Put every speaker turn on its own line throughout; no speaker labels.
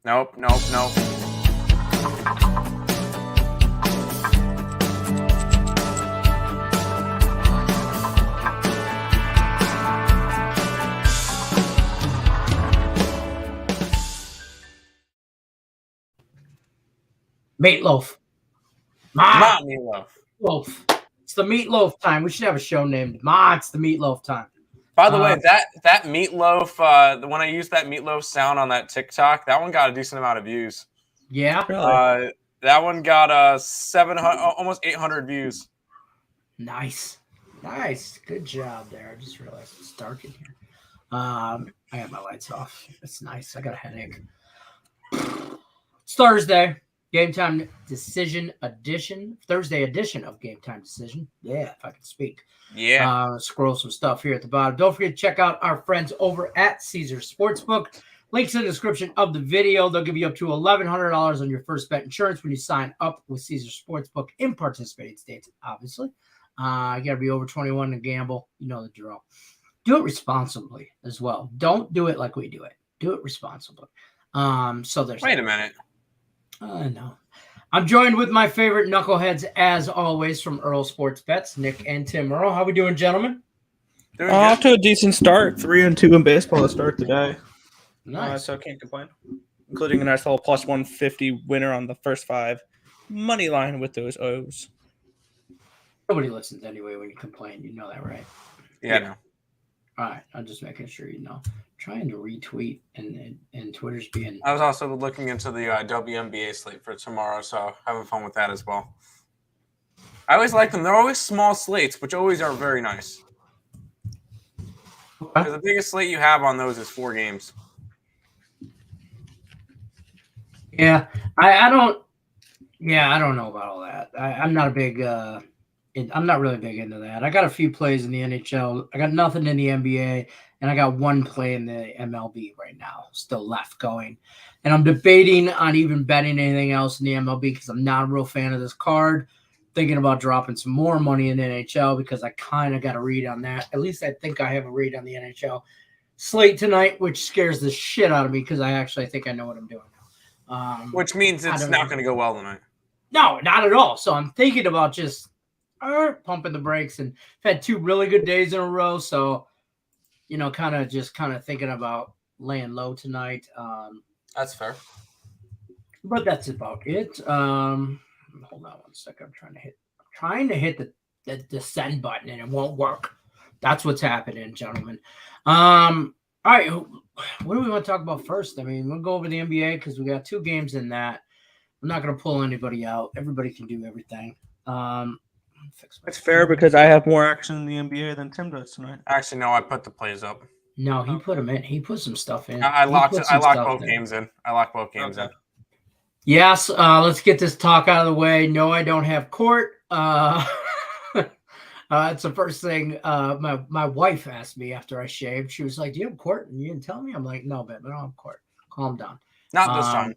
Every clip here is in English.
Nope.
Meatloaf.
Ma Meatloaf.
Meatloaf. It's the Meatloaf time. We should have a show named Ma. It's the Meatloaf time.
By the way, that Meatloaf, when I used that Meatloaf sound on that TikTok, that one got a decent amount of views.
Yeah,
really? That one got 700, almost 800 views.
Nice. Good job there. I just realized it's dark in here. I got my lights off. It's nice. I got a headache. It's Thursday. Game Time Decision edition. Thursday edition of Game Time Decision. Yeah, if I can speak.
Yeah.
Scroll some stuff here at the bottom. Don't forget to check out our friends over at Caesar Sportsbook. Links in the description of the video. They'll give you up to $1,100 on your first bet insurance when you sign up with Caesar Sportsbook in participating states, obviously. You got to be over 21 to gamble. You know the drill. Do it responsibly as well. Don't do it like we do it. Do it responsibly. So there's
Wait a minute.
No. I'm joined with my favorite knuckleheads, as always, from Earl Sports Bets, Nick and Tim. Earl, how we doing, gentlemen?
Off to a decent start. 3-2 in baseball to start today.
Nice.
So I can't complain. Including a nice little plus 150 winner on the first 5. Money line with those O's.
Nobody listens anyway when you complain. You know that, right?
Yeah. No.
All right. I'm just making sure you know. Trying to retweet and Twitter's being.
I was also looking into the WNBA slate for tomorrow, so having fun with that as well. I always like them. They're always small slates, which always are very nice.
Okay.
The biggest slate you have on those is 4 games.
Yeah, I don't. Yeah, I don't know about all that. I'm not a big. I'm not really big into that. I got a few plays in the NHL. I got nothing in the NBA, and I got one play in the MLB right now, still left going. And I'm debating on even betting anything else in the MLB because I'm not a real fan of this card. Thinking about dropping some more money in the NHL because I kind of got a read on that. At least I think I have a read on the NHL slate tonight, which scares the shit out of me because I actually think I know what I'm doing now.
Which means it's not going to go well tonight.
No, not at all. So I'm thinking about just pumping the brakes, and I've had 2 really good days in a row. So, kind of thinking about laying low tonight.
That's fair.
But that's about it. Hold on 1 second. I'm trying to hit the send button, and it won't work. That's what's happening, gentlemen. All right. What do we want to talk about first? I mean, we'll go over the NBA because we got 2 games in that. I'm not going to pull anybody out. Everybody can do everything.
It's fair because I have more action in the NBA than Tim does tonight.
Actually, no, I put the plays up.
No, he put them in. He put some stuff in.
I locked both games in. in.
Yes, let's get this talk out of the way. No, I don't have court. It's the first thing my wife asked me after I shaved. She was like, "Do you have court?" And you didn't tell me. I'm like, "No, babe, I don't have court. Calm down."
Not this time.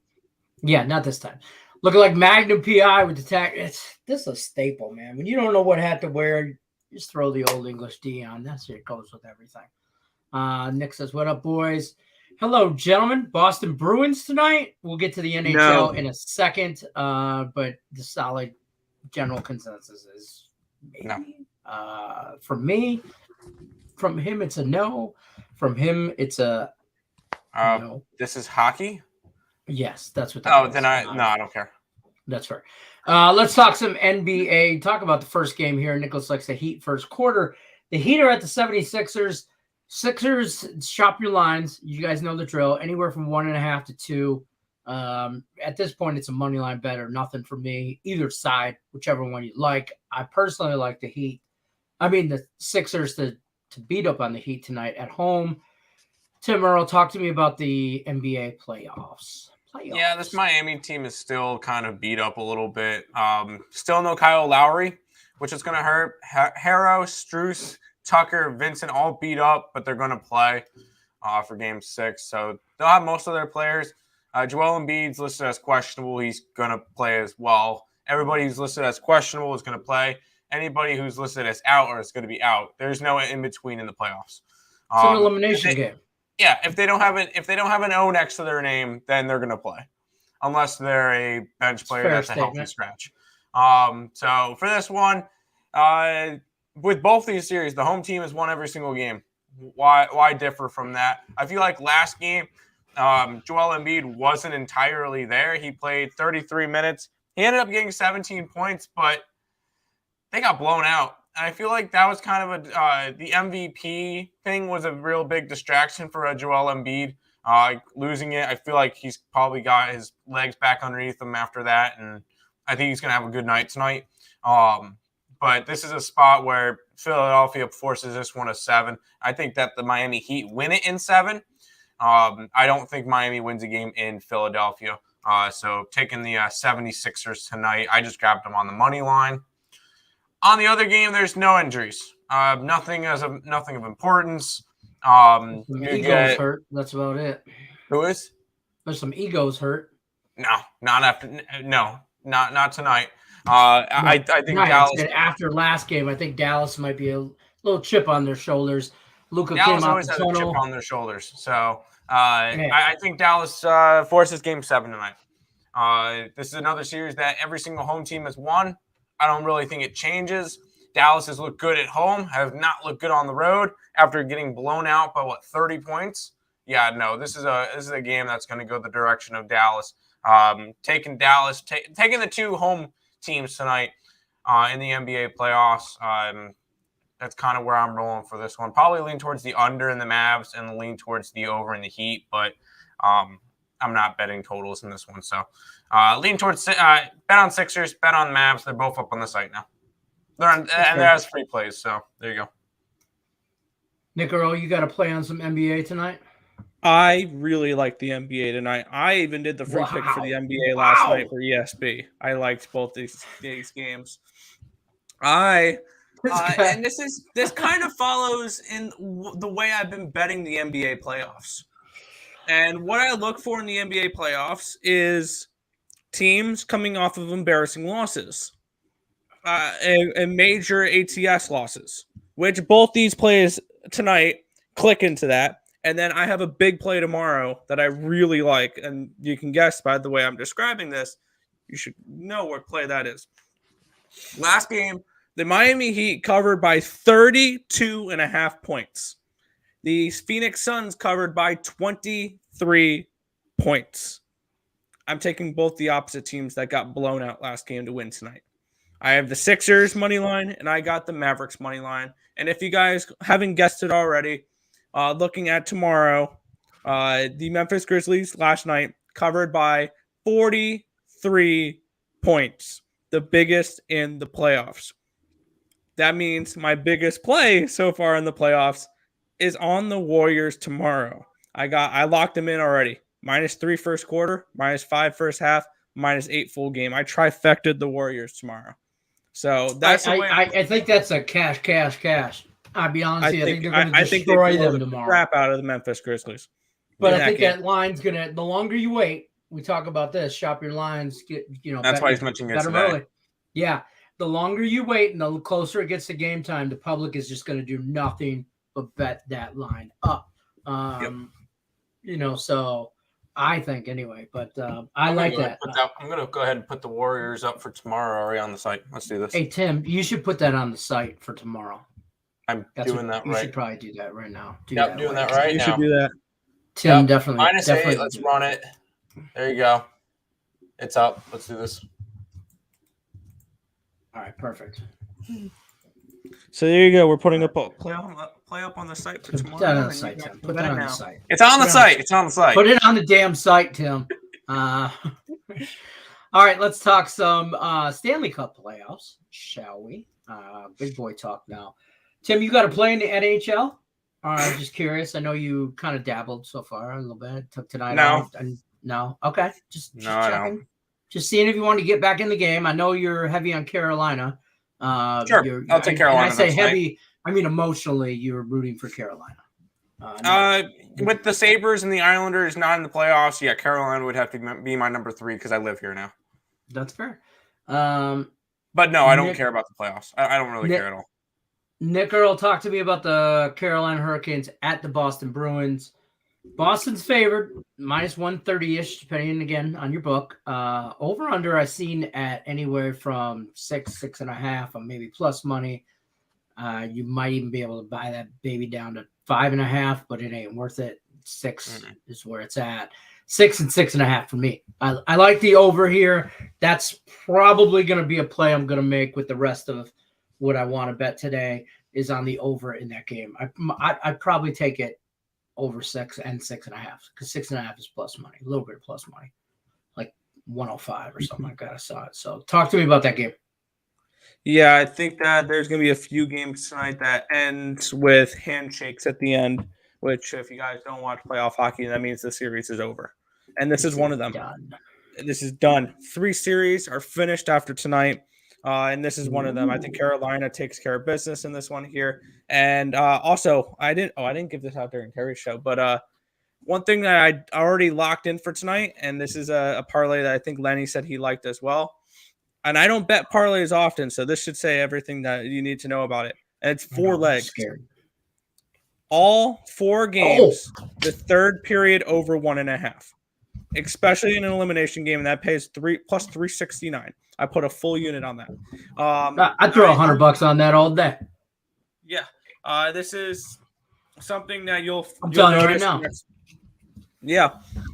Yeah, not this time. Looking like Magnum PI with the tag. This is a staple, man. When you don't know what hat to wear, you just throw the old English D on. That's it. Goes with everything. Nick says, "What up, boys?" Hello, gentlemen. Boston Bruins tonight. We'll get to the NHL in a second, but the solid general consensus is maybe.
No.
For me, from him, it's a no. From him, it's a no.
This is hockey?
Yes, that's what
that is. Then I don't care.
That's fair. Let's talk some NBA. Talk about the first game here. Nicholas likes the Heat first quarter. The Heat are at the 76ers. Sixers, shop your lines. You guys know the drill. Anywhere from 1.5 to 2. At this point, it's a money line bet or nothing for me. Either side, whichever one you like. I personally like the Heat. I mean, the Sixers to beat up on the Heat tonight at home. Tim Earl, talk to me about the NBA playoffs.
Yeah, this Miami team is still kind of beat up a little bit. Still no Kyle Lowry, which is going to hurt. Harrow, Strus, Tucker, Vincent, all beat up, but they're going to play for Game 6. So they'll have most of their players. Joel Embiid's listed as questionable. He's going to play as well. Everybody who's listed as questionable is going to play. Anybody who's listed as out or is going to be out. There's no in-between in the playoffs.
It's an elimination game.
Yeah, if they don't have an O next to their name, then they're gonna play, unless they're a bench player that's a healthy scratch. So for this one, with both these series, the home team has won every single game. Why differ from that? I feel like last game, Joel Embiid wasn't entirely there. He played 33 minutes. He ended up getting 17 points, but they got blown out. I feel like that was kind of the MVP thing was a real big distraction for Joel Embiid. Losing it, I feel like he's probably got his legs back underneath him after that, and I think he's going to have a good night tonight. But this is a spot where Philadelphia forces this one to 7. I think that the Miami Heat win it in 7. I don't think Miami wins a game in Philadelphia. So taking the 76ers tonight, I just grabbed them on the money line. On the other game, there's no injuries. Nothing of importance.
Egos hurt. That's about it.
Who is?
There's some egos hurt.
No, not tonight. I think Dallas
after last game. I think Dallas might be a little chip on their shoulders. Luka
Dallas
came out
always
the
has
tunnel.
a chip on their shoulders. So I think Dallas forces Game 7 tonight. This is another series that every single home team has won. I don't really think it changes. Dallas has looked good at home, have not looked good on the road after getting blown out by 30 points. Yeah, no, this is a game that's going to go the direction of Dallas. Taking the two home teams tonight in the NBA playoffs. That's kind of where I'm rolling for this one. Probably lean towards the under in the Mavs and lean towards the over in the Heat, but I'm not betting totals in this one. So lean towards bet on Sixers, bet on Mavs. They're both up on the site now. And there's free plays, so there you go.
Nicaro, you got to play on some NBA tonight?
I really like the NBA tonight. I even did the free pick for the NBA last night for ESB. I liked both these games. And this kind of follows in the way I've been betting the NBA playoffs. And what I look for in the NBA playoffs is teams coming off of embarrassing losses. And major ATS losses, which both these plays tonight click into that. And then I have a big play tomorrow that I really like. And you can guess by the way I'm describing this, you should know what play that is. Last game, the Miami Heat covered by 32.5 points. The Phoenix Suns covered by 23 points. I'm taking both the opposite teams that got blown out last game to win tonight. I have the Sixers money line, and I got the Mavericks money line. And if you guys haven't guessed it already, looking at tomorrow, the Memphis Grizzlies last night covered by 43 points, the biggest in the playoffs. That means my biggest play so far in the playoffs is on the Warriors tomorrow. I locked them in already. -3 first quarter, -5 first half, -8 full game. I trifected the Warriors tomorrow. So that's
I think that's a cash. I'll be honest with you. I think they're going to destroy them tomorrow.
Crap out of the Memphis Grizzlies.
But I think that line's going to, the longer you wait, we talk about this, shop your lines,
that's why he's mentioning it today. Early.
Yeah. The longer you wait and the closer it gets to game time, the public is just going to do nothing but bet that line up. So I think anyway, but I like that.
I'm going to go ahead and put the Warriors up for tomorrow already on the site. Let's do this.
Hey, Tim, you should put that on the site for tomorrow.
I'm doing that right.
You should probably do that right now.
Doing that right now.
You should do that.
Tim, definitely.
-8, let's run it. There you go. It's up. Let's do this.
All right, perfect.
So there you go. We're putting up a play up on the site for tomorrow.
Put that on the site, Tim. Put that on the site.
It's on the site. It's on the site.
Put it on the damn site, Tim. All right, let's talk some Stanley Cup playoffs, shall we? Big boy talk now. Tim, you got to play in the NHL? I'm just curious. I know you kind of dabbled so far a little bit. Took tonight off. No. Okay. Just checking. Just seeing if you want to get back in the game. I know you're heavy on Carolina.
Sure. I'll take Carolina.
When I say heavy, I mean emotionally, you're rooting for Carolina.
With the Sabres and the Islanders not in the playoffs, yeah, Carolina would have to be my number 3 because I live here now.
That's fair.
But no, I don't care about the playoffs. I don't really care at all.
Nick Earl talked to me about the Carolina Hurricanes at the Boston Bruins. Boston's favored, minus 130-ish, depending again on your book. Over under I've seen at anywhere from 6.5, or maybe plus money. You might even be able to buy that baby down to 5.5, but it ain't worth it. 6 is where it's at. 6 and 6.5 for me. I like the over here. That's probably going to be a play I'm going to make with the rest of what I want to bet today is on the over in that game. I'd probably take it over 6 and 6.5 because 6.5 is plus money, a little bit of plus money, like 105 or something like that. I saw it. So talk to me about that game.
Yeah, I think that there's going to be a few games tonight that ends with handshakes at the end, which if you guys don't watch playoff hockey, that means the series is over. And this is one of them.
Done.
This is done. 3 series are finished after tonight. And this is one of them. I think Carolina takes care of business in this one here. And also, I didn't give this out during Terry's show, but one thing that I already locked in for tonight, and this is a parlay that I think Lenny said he liked as well. And I don't bet parlays often, so this should say everything that you need to know about it. And it's 4 legs. All 4 games, the third period over 1.5. Especially in an elimination game, and that pays plus 369. I put a full unit on that.
I'd throw $100 on that all day.
Yeah, this is something that you'll
telling you right now.
Yeah,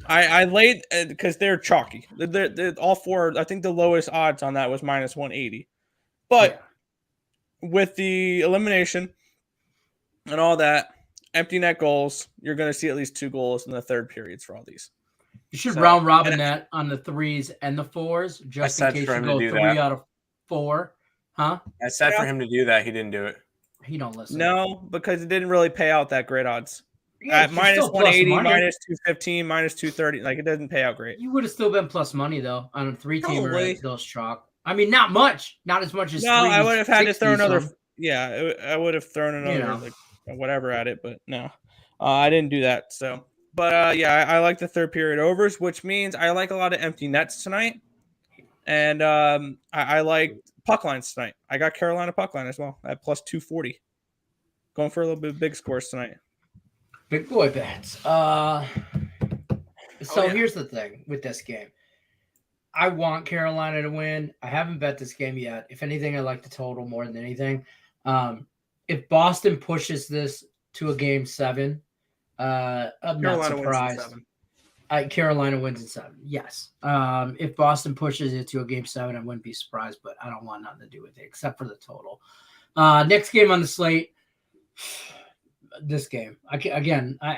I laid because they're chalky. They're all 4. I think the lowest odds on that was minus 180. But with the elimination and all that, empty net goals, you're going to see at least 2 goals in the third periods for all these.
You should round robin that on the 3s and the 4s, just in case you go 3 out of 4. Huh?
I said for him to do that. He didn't do it.
He don't listen.
No, because it didn't really pay out that great odds.
Yeah,
At minus 180, minus 215, minus 230. Like, it doesn't pay out great.
You would have still been plus money, though, on a 3-teamer at those chalk. I mean, not much. Not as much as 3.
No, I would have had to throw another. Yeah, I would have thrown another, like, whatever at it, but no. I didn't do that, so. But, yeah, I like the third period overs, which means I like a lot of empty nets tonight. And I like puck lines tonight. I got Carolina puck line as well at plus 240. Going for a little bit of big scores tonight.
Big boy bets. Here's the thing with this game. I want Carolina to win. I haven't bet this game yet. If anything, I like the total more than anything. If Boston pushes this to a game 7, I'm not surprised. Carolina wins in 7. Yes. If Boston pushes it to a game 7, I wouldn't be surprised, but I don't want nothing to do with it except for the total. Next game on the slate. This game. I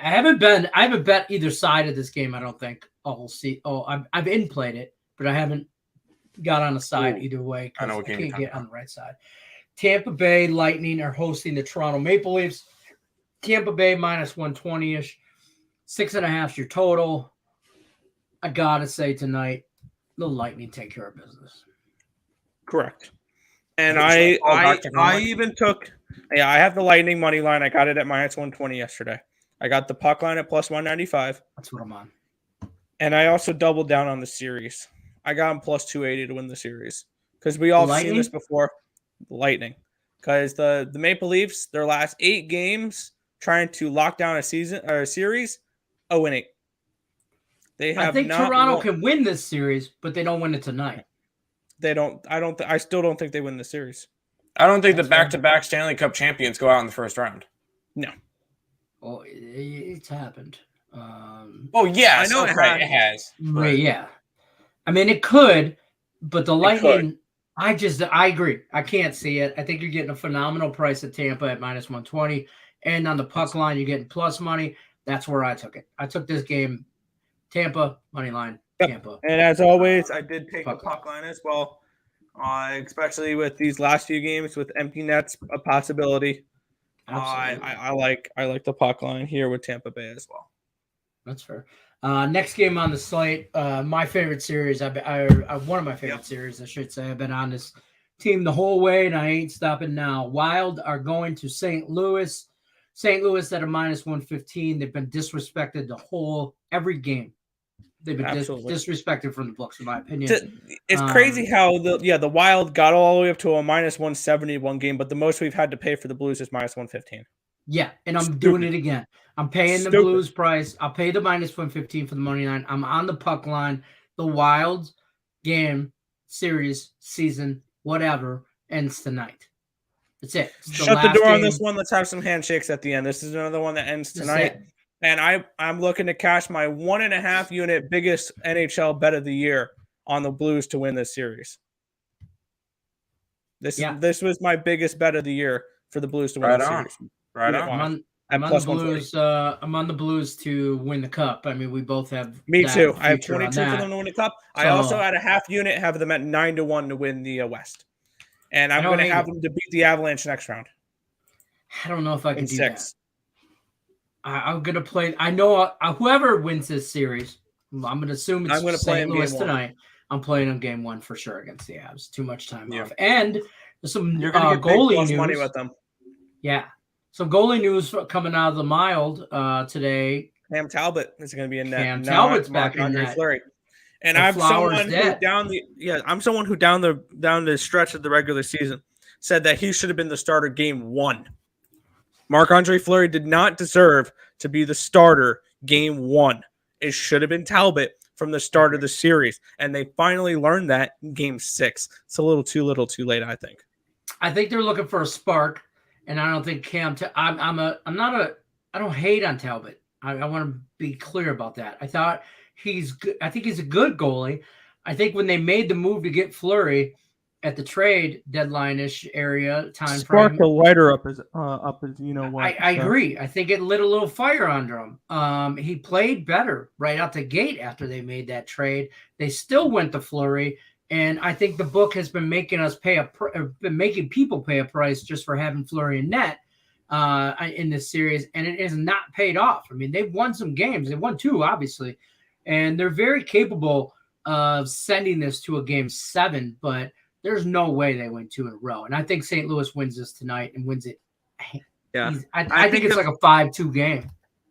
haven't bet either side of this game, I don't think. I've in-played it, but I haven't got on the side either way because I can't get on the right side. Tampa Bay Lightning are hosting the Toronto Maple Leafs. Tampa Bay minus 120-ish. 6.5 is your total. I gotta say tonight, the Lightning take care of business.
Correct. And I even took I have the Lightning money line. I got it at minus 120 yesterday. I got the puck line at plus 195.
That's what I'm on.
And I also doubled down on the series. I got them plus 280 to win the series. Because we all seen this before. Lightning. Because the Maple Leafs, their last 8 games trying to lock down a season or a series, 0-8.
I think Toronto can win this series, but they don't win it tonight.
They don't. I still don't think they win the series.
I don't think the back-to-back Stanley Cup champions go out in the first round.
No.
Well, it's happened.
Yeah, I know it has.
But yeah. I mean, it could, but the Lightning, I agree. I can't see it. I think you're getting a phenomenal price at Tampa at minus 120. And on the puck line, you're getting plus money. That's where I took it. I took this game, Tampa, money line, Tampa.
And as always, I did take the puck line as well. Especially with these last few games with empty nets, a possibility. I like the puck line here with Tampa Bay as well.
That's fair. Next game on the slate, my favorite series. One of my favorite series, I should say. I've been on this team the whole way, and I ain't stopping now. Wild are going to St. Louis. St. Louis at a minus 115. They've been disrespected every game. They've been disrespected from the books, in my opinion.
It's crazy how the Wild got all the way up to a minus 170 one game, but the most we've had to pay for the Blues is minus 115.
Yeah, and I'm
Stupid.
doing it again. I'm paying the
Stupid.
Blues price. I'll pay the -115 for the money line. I'm on the puck line. The Wild game, series, season, whatever, ends tonight. That's it. It's
Shut the
last
door on
game.
this one. Let's have some handshakes at the end. This is another one that ends
That's
tonight.
it.
And I'm looking to cash my 1.5 unit biggest NHL bet of the year on the Blues to win this series. This was my biggest bet of the year for the Blues to win the series.
Right on.
I'm on the Blues. I'm on the Blues to win the cup. I mean, we both have.
Me too. I have
future on
22 for
that.
them to win the cup. I also had a half unit, have them at 9-1 to win the West, and I'm going to have them to beat the Avalanche next round.
I don't know if I can do
6.
that. I'm going to play. I know whoever wins this series, I'm going to assume it's St. Louis tonight. I'm playing on game 1 for sure against the Avs. Too much time off. And there's some goalie news.
Money with them.
Yeah. Some goalie news coming out of the Mild today.
Cam Talbot is going to be in net.
Cam Talbot's back in net.
Fleury. And I'm someone who down the stretch of the regular season said that he should have been the starter game 1. Marc-Andre Fleury did not deserve to be the starter game 1. It should have been Talbot from the start of the series, and they finally learned that in game 6. It's a little too late, I think.
I think they're looking for a spark, and I don't think Cam. I don't hate on Talbot. I want to be clear about that. I thought he's good. I think he's a good goalie. I think when they made the move to get Fleury at the trade deadline-ish area time
Spark
frame,
the lighter up as you know what.
I agree. I think it lit a little fire under him. He played better right out the gate after they made that trade. They still went to Fleury, and I think the book has been making us making people pay a price just for having Fleury in net in this series, and it has not paid off. I mean, they've won some games. They won 2, obviously, and they're very capable of sending this to a game 7, but there's no way they win 2 in a row. And I think St. Louis wins this tonight and wins it.
Yeah.
I think it's like a 5-2 game.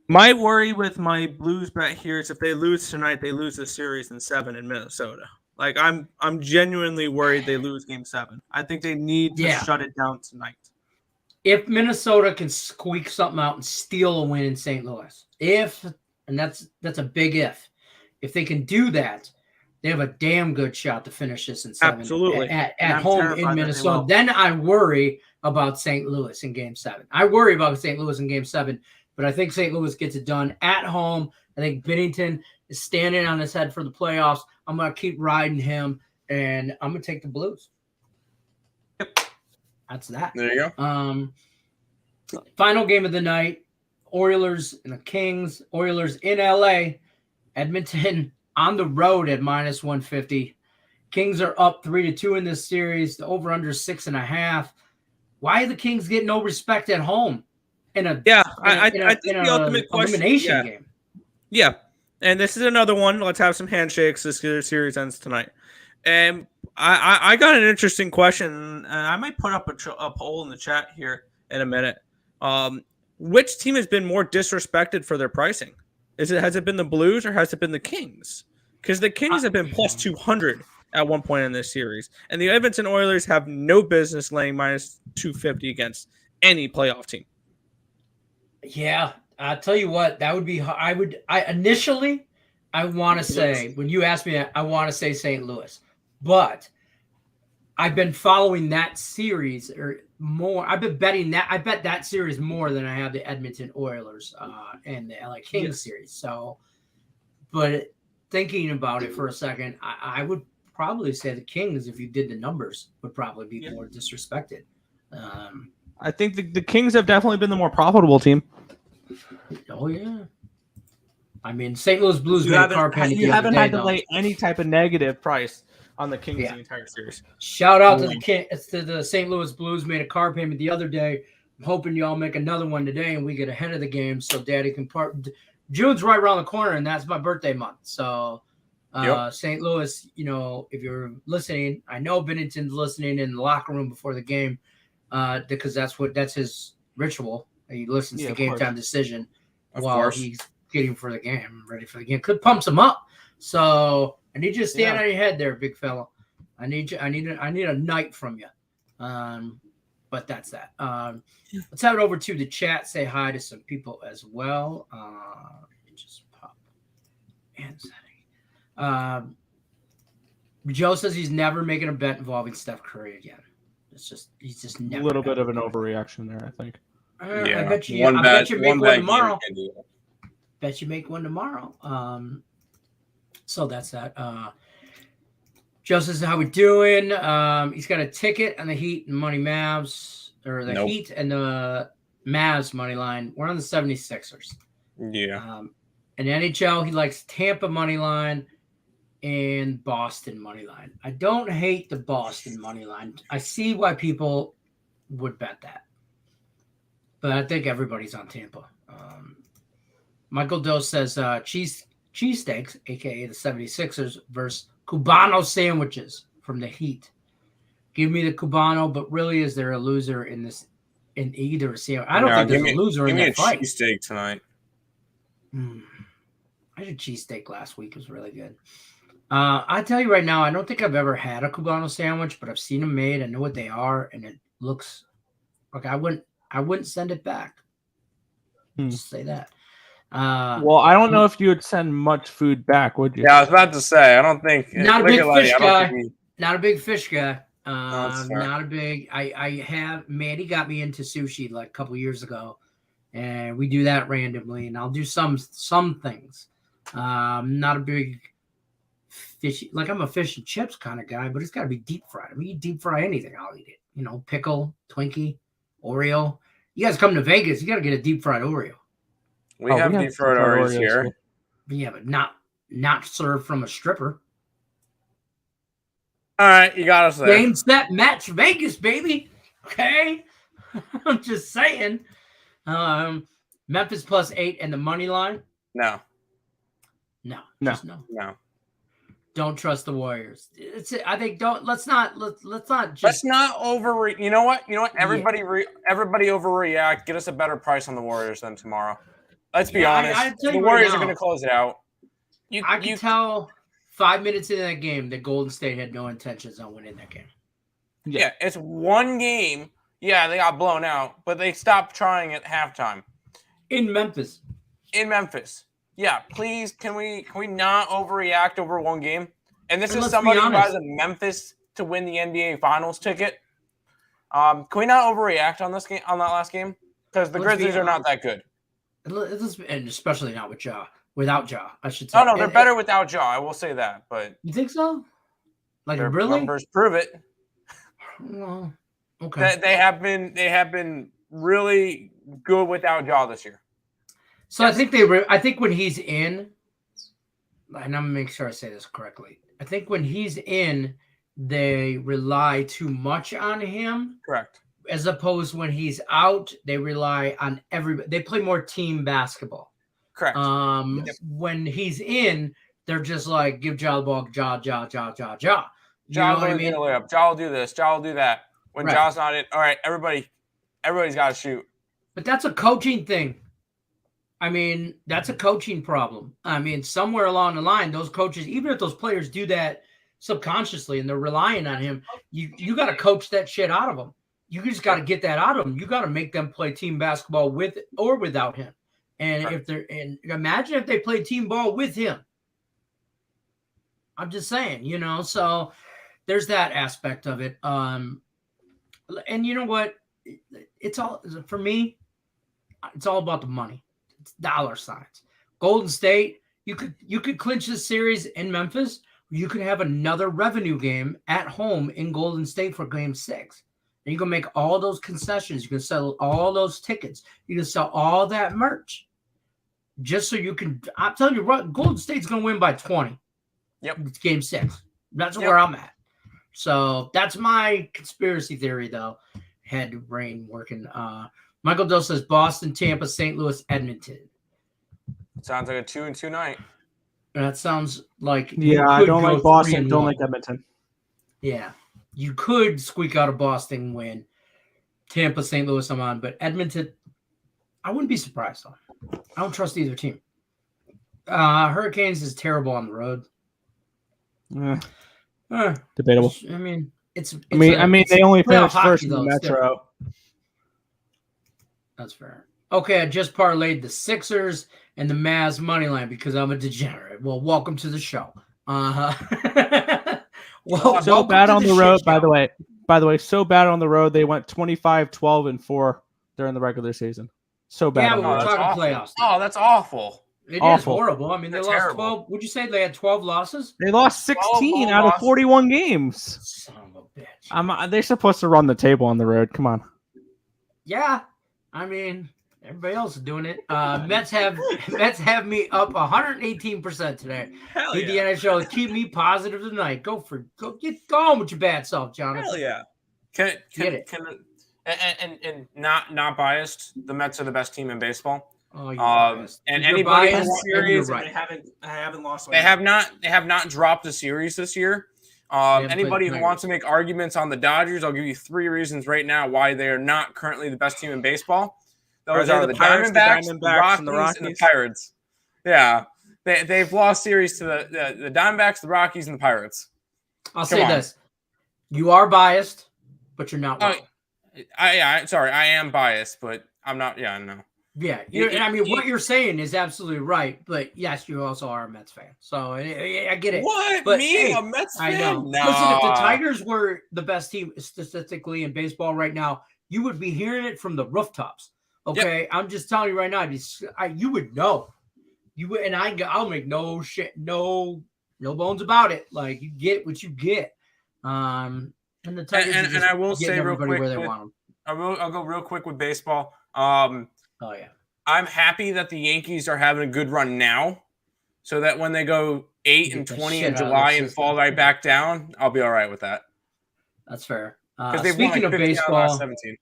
My worry with my Blues bet here is if they lose tonight, they lose the series in 7 in Minnesota. Like I'm genuinely worried they lose game 7. I think they need to shut it down tonight.
If Minnesota can squeak something out and steal a win in St. Louis, and that's a big if they can do that, they have a damn good shot to finish this in 7.
Absolutely.
At home in Minnesota. Then I worry about St. Louis in game 7. I worry about St. Louis in game 7, but I think St. Louis gets it done at home. I think Binnington is standing on his head for the playoffs. I'm going to keep riding him, and I'm going to take the Blues.
Yep.
That's that.
There you go.
Final game of the night, Oilers and the Kings. Oilers in LA. Edmonton on the road at -150. Kings are up 3-2 in this series. The over-under 6.5. Why are the Kings getting no respect at home? I think
the ultimate question.
Elimination game.
Yeah, and this is another one. Let's have some handshakes. This series ends tonight. And I got an interesting question, and I might put up a poll in the chat here in a minute. Which team has been more disrespected for their pricing? Has it been the Blues or has it been the Kings? Because the Kings have been plus 200 at one point in this series, and the Edmonton Oilers have no business laying -250 against any playoff team.
Yeah, I'll tell you what, that would be. I want to say, when you asked me, I want to say St. Louis, but I've been following that series or more. I've been betting that. I bet that series more than I have the Edmonton Oilers and the LA Kings series. So, but thinking about it for a second, I would probably say the Kings, if you did the numbers, would probably be more disrespected.
I think the Kings have definitely been the more profitable team.
Oh, yeah. I mean, St. Louis Blues
You haven't had to lay any type of negative price on the Kings the entire series.
Shout out to the St. Louis Blues. Made a car payment the other day. I'm hoping y'all make another one today and we get ahead of the game so Daddy can part. June's right around the corner, and that's my birthday month. So St. Louis, if you're listening, I know Binnington's listening in the locker room before the game because that's his ritual. He listens to Game Time Decision while he's getting for the game, ready for the game. Could pumps him up. So I need you to stand on your head there, big fella. I need a night from you. But but that's that. Let's have it over to the chat. Say hi to some people as well. Just pop and setting. Joe says he's never making a bet involving Steph Curry again. He's just never.
A little bit of an overreaction there, I think.
I bet you. I bet you make one tomorrow. Bet you make one tomorrow. So that's that. Joe says, how we doing? He's got a ticket on the Heat and Money Mavs, or the Heat and the Mavs money line. We're on the 76ers.
Yeah.
In NHL, he likes Tampa money line and Boston money line. I don't hate the Boston money line. I see why people would bet that, but I think everybody's on Tampa. Michael Doe says cheesesteaks, aka the 76ers, versus Cubano sandwiches from the Heat. Give me the Cubano, but really, is there a loser in this? In either sandwich? I don't think there's a loser in that fight.
Give me a cheesesteak tonight.
I had cheesesteak last week. It was really good. I tell you right now, I don't think I've ever had a Cubano sandwich, but I've seen them made. I know what they are, and it looks like I wouldn't send it back. Just say that.
Well, I don't know if you would send much food back, would you?
Yeah, I was about to say, I don't think.
Not a big fish guy. Not a big fish guy.
Not
a big. I have Mandy got me into sushi like a couple years ago, and we do that randomly, and I'll do some things. Not a big fish. Like I'm a fish and chips kind of guy, but it's got to be deep fried. I mean, you deep fry anything, I'll eat it. You know, pickle, Twinkie, Oreo. You guys come to Vegas, you got to get a deep fried Oreo.
We have deep fried Oreos here.
Yeah, but not served from a stripper.
All right, you got us there.
Game, set, match, Vegas, baby. Okay, I'm just saying. Memphis +8 and the money line.
No.
Don't trust the Warriors. I think let's not
over. You know what? Everybody overreact. Get us a better price on the Warriors than tomorrow. Let's be honest. The Warriors are going to close it out.
I can tell 5 minutes into that game that Golden State had no intentions on winning that game.
Yeah, it's one game. Yeah, they got blown out, but they stopped trying at halftime.
In Memphis.
Yeah, please, can we not overreact over one game? And this is somebody who has a Memphis to win the NBA Finals ticket. Can we not overreact on this game, on that last game? Because the Grizzlies are not that good.
And especially not with Ja. Without Ja, I should say.
No, they're better without Ja. I will say that. But
you think so? Like
their
really?
Numbers prove it.
Well, okay.
They have been really good without Ja this year.
So yes. I think when he's in, and I'm gonna make sure I say this correctly. I think when he's in, they rely too much on him.
Correct.
As opposed when he's out, they rely on everybody. They play more team basketball.
Correct.
When he's in, they're just like, give Ja the ball, Ja. You
Ja will get a layup. Ja will do this. Ja will do that. When Ja's not in, all right, everybody's got to shoot.
But that's a coaching thing. I mean, that's a coaching problem. I mean, somewhere along the line, those coaches, even if those players do that subconsciously and they're relying on him, you got to coach that shit out of them. You just got to get that out of them. You got to make them play team basketball with or without him. And imagine if they play team ball with him. I'm just saying, so there's that aspect of it. And you know what? It's all, for me, it's all about the money. It's dollar signs. Golden State, you could clinch this series in Memphis. You could have another revenue game at home in Golden State for Game 6. And you can make all those concessions. You can sell all those tickets. You can sell all that merch. Just so you can, I'm telling you what, Golden State's going to win by 20.
Yep.
It's Game 6. That's where I'm at. So that's my conspiracy theory, though. Head brain working. Michael Doe says Boston, Tampa, St. Louis, Edmonton.
Sounds like a 2-2 night.
That sounds like
I don't like Boston. Don't like Edmonton.
Yeah, you could squeak out a Boston win. Tampa, St. Louis, I'm on, but Edmonton, I wouldn't be surprised though. I don't trust either team. Hurricanes is terrible on the road.
Debatable.
I mean, they
only finished first in the Metro.
That's fair. Okay, I just parlayed the Sixers and the Mavs money line because I'm a degenerate. Well, welcome to the show.
Well, so bad on the road, by the way. By the way, so bad on the road. They went 25, 12, and 4 during the regular season. So bad.
Yeah, but we're talking playoffs.
Oh, that's awful.
It is horrible. I mean, they lost 12. Would you say they had 12 losses?
They lost 16 out of 41 games.
Son of a bitch.
They're supposed to run the table on the road. Come on.
Yeah. I mean, everybody else is doing it. Mets have me up 118% today.
Hell
Need the NHL to keep me positive tonight. Go get going with your bad self, Jonathan.
Hell yeah.
And not biased. The Mets are the best team in baseball.
Oh,
and anybody in the
series,
right.
they haven't lost.
They have not dropped a series this year. Anybody who wants to make arguments on the Dodgers, I'll give you 3 reasons right now why they are not currently the best team in baseball. Those are the Diamondbacks, the Rockies, and the Pirates. Yeah, they've lost series to the Diamondbacks, the Rockies, and the Pirates.
I'll say this: you are biased, but you're not wrong.
I am biased, but I'm not. Yeah, no.
Yeah, what you're saying is absolutely right, but yes, you also are a Mets fan, so I get it.
What?
But,
a Mets fan?
I know.
No.
Listen, if the Tigers were the best team statistically in baseball right now, you would be hearing it from the rooftops. Okay, yep. I'm just telling you right now, you would know. You would, and I'll make no bones about it. Like, you get what you get. And the Tigers
and I will say real quick,
where they want them.
I'll go real quick with baseball.
Oh yeah,
I'm happy that the Yankees are having a good run now, so that when they go 8-20 in July and fall right back down, I'll be all right with that.
That's fair.
Speaking
of baseball,
17.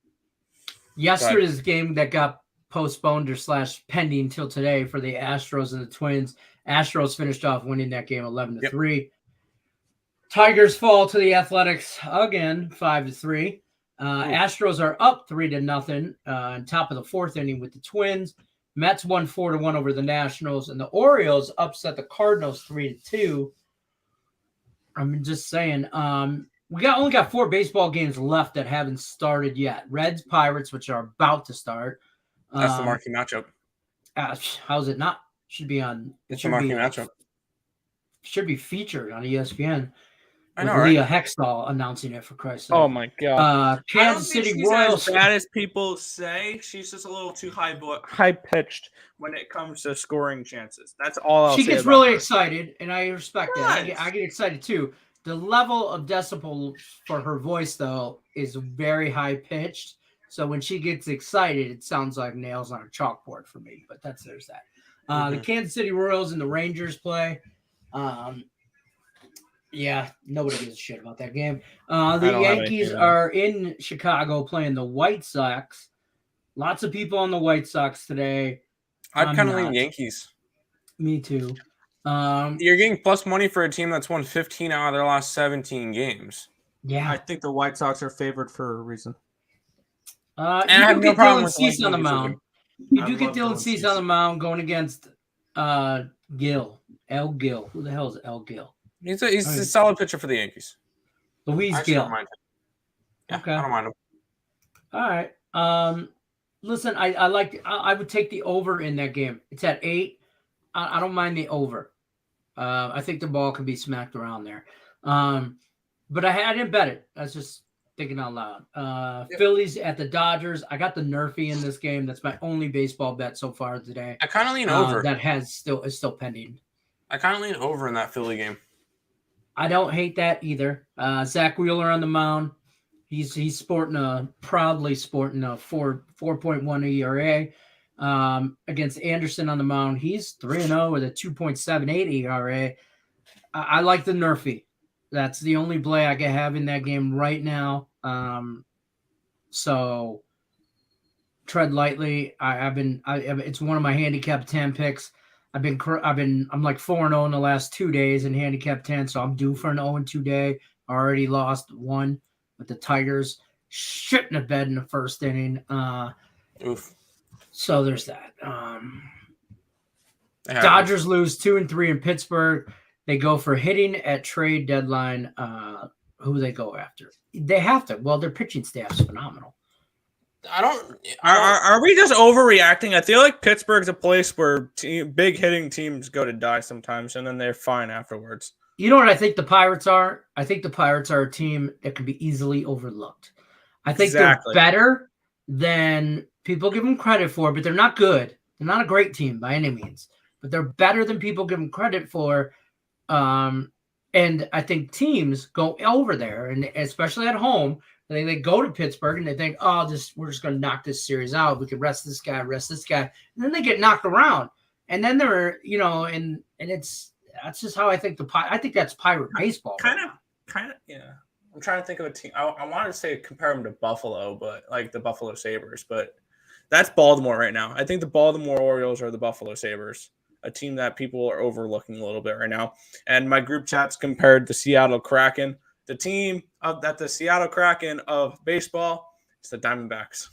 Yesterday's game that got postponed or / pending till today for the Astros and the Twins. Astros finished off winning that game 11-3. Tigers fall to the Athletics again 5-3. Astros are up 3-0 on top of the 4th inning with the Twins. Mets won 4-1 over the Nationals, and the Orioles upset the Cardinals 3-2. I'm just saying, we only got 4 baseball games left that haven't started yet. Reds, Pirates, which are about to start.
That's the marquee matchup.
How's it not? Should be on.
It's a marquee matchup.
Should be featured on ESPN.
I know,
Leah
right?
Hextall announcing it, for Christ's sake.
Oh my God!
Kansas City Royals.
As bad as people say, she's just a little too high pitched when it comes to scoring chances. That's all. I'll
she
say
gets
about
really
her.
excited, and I respect it. I get excited too. The level of decibel for her voice, though, is very high pitched. So when she gets excited, it sounds like nails on a chalkboard for me. But there's that. The Kansas City Royals and the Rangers play. Yeah, nobody gives a shit about that game. The Yankees are in Chicago playing the White Sox. Lots of people on the White Sox today.
I'd kind of lean Yankees.
Me too.
You're getting plus money for a team that's won 15 out of their last 17 games.
Yeah,
I think the White Sox are favored for a reason.
And I have no problem with Cease on the mound. You do get Dylan Cease on the mound going against Gill. L. Gill. Who the hell is L. Gill?
He's a solid pitcher for the Yankees.
Luis Gill.
Yeah,
okay.
I don't mind him.
All right. Listen, I would take the over in that game. It's at 8. I don't mind the over. I think the ball could be smacked around there. But I didn't bet it. I was just thinking out loud. Phillies at the Dodgers. I got the Nerfy in this game. That's my only baseball bet so far today.
I kind of lean over.
That is still pending.
I kind of lean over in that Philly game.
I don't hate that either. Zach Wheeler on the mound. He's proudly sporting a 4.1 ERA. Against Anderson on the mound, he's 3-0 with a 2.78 ERA. I like the Nerfy. That's the only play I can have in that game right now. So tread lightly. It's one of my handicap 10 picks. I'm like 4-0 in the last 2 days in handicap 10, so I'm due for an 0-2 day. I already lost 1 with the Tigers. Shit in the bed in the first inning.
Oof.
So there's that. Dodgers lose 2-3 in Pittsburgh. They go for hitting at trade deadline. Who they go after? They have to. Well, their pitching staff's phenomenal.
Are we just overreacting? I feel like Pittsburgh's a place where big hitting teams go to die sometimes, and then they're fine afterwards.
You know what I think the Pirates are? I think the Pirates are a team that can be easily overlooked. I think they're better than people give them credit for, but they're not good. They're not a great team by any means, but they're better than people give them credit for. And I think teams go over there, and especially at home, they go to Pittsburgh and they think, oh, we're just going to knock this series out. We can rest this guy. And then they get knocked around. And then they're, and that's just how I think I think that's Pirate baseball.
Kind of, yeah. I'm trying to think of a team. I wanted to say compare them to Buffalo, but like the Buffalo Sabres, but that's Baltimore right now. I think the Baltimore Orioles are the Buffalo Sabres, a team that people are overlooking a little bit right now. And my group chat's compared the Seattle Kraken. The team that the Seattle Kraken of baseball is the Diamondbacks.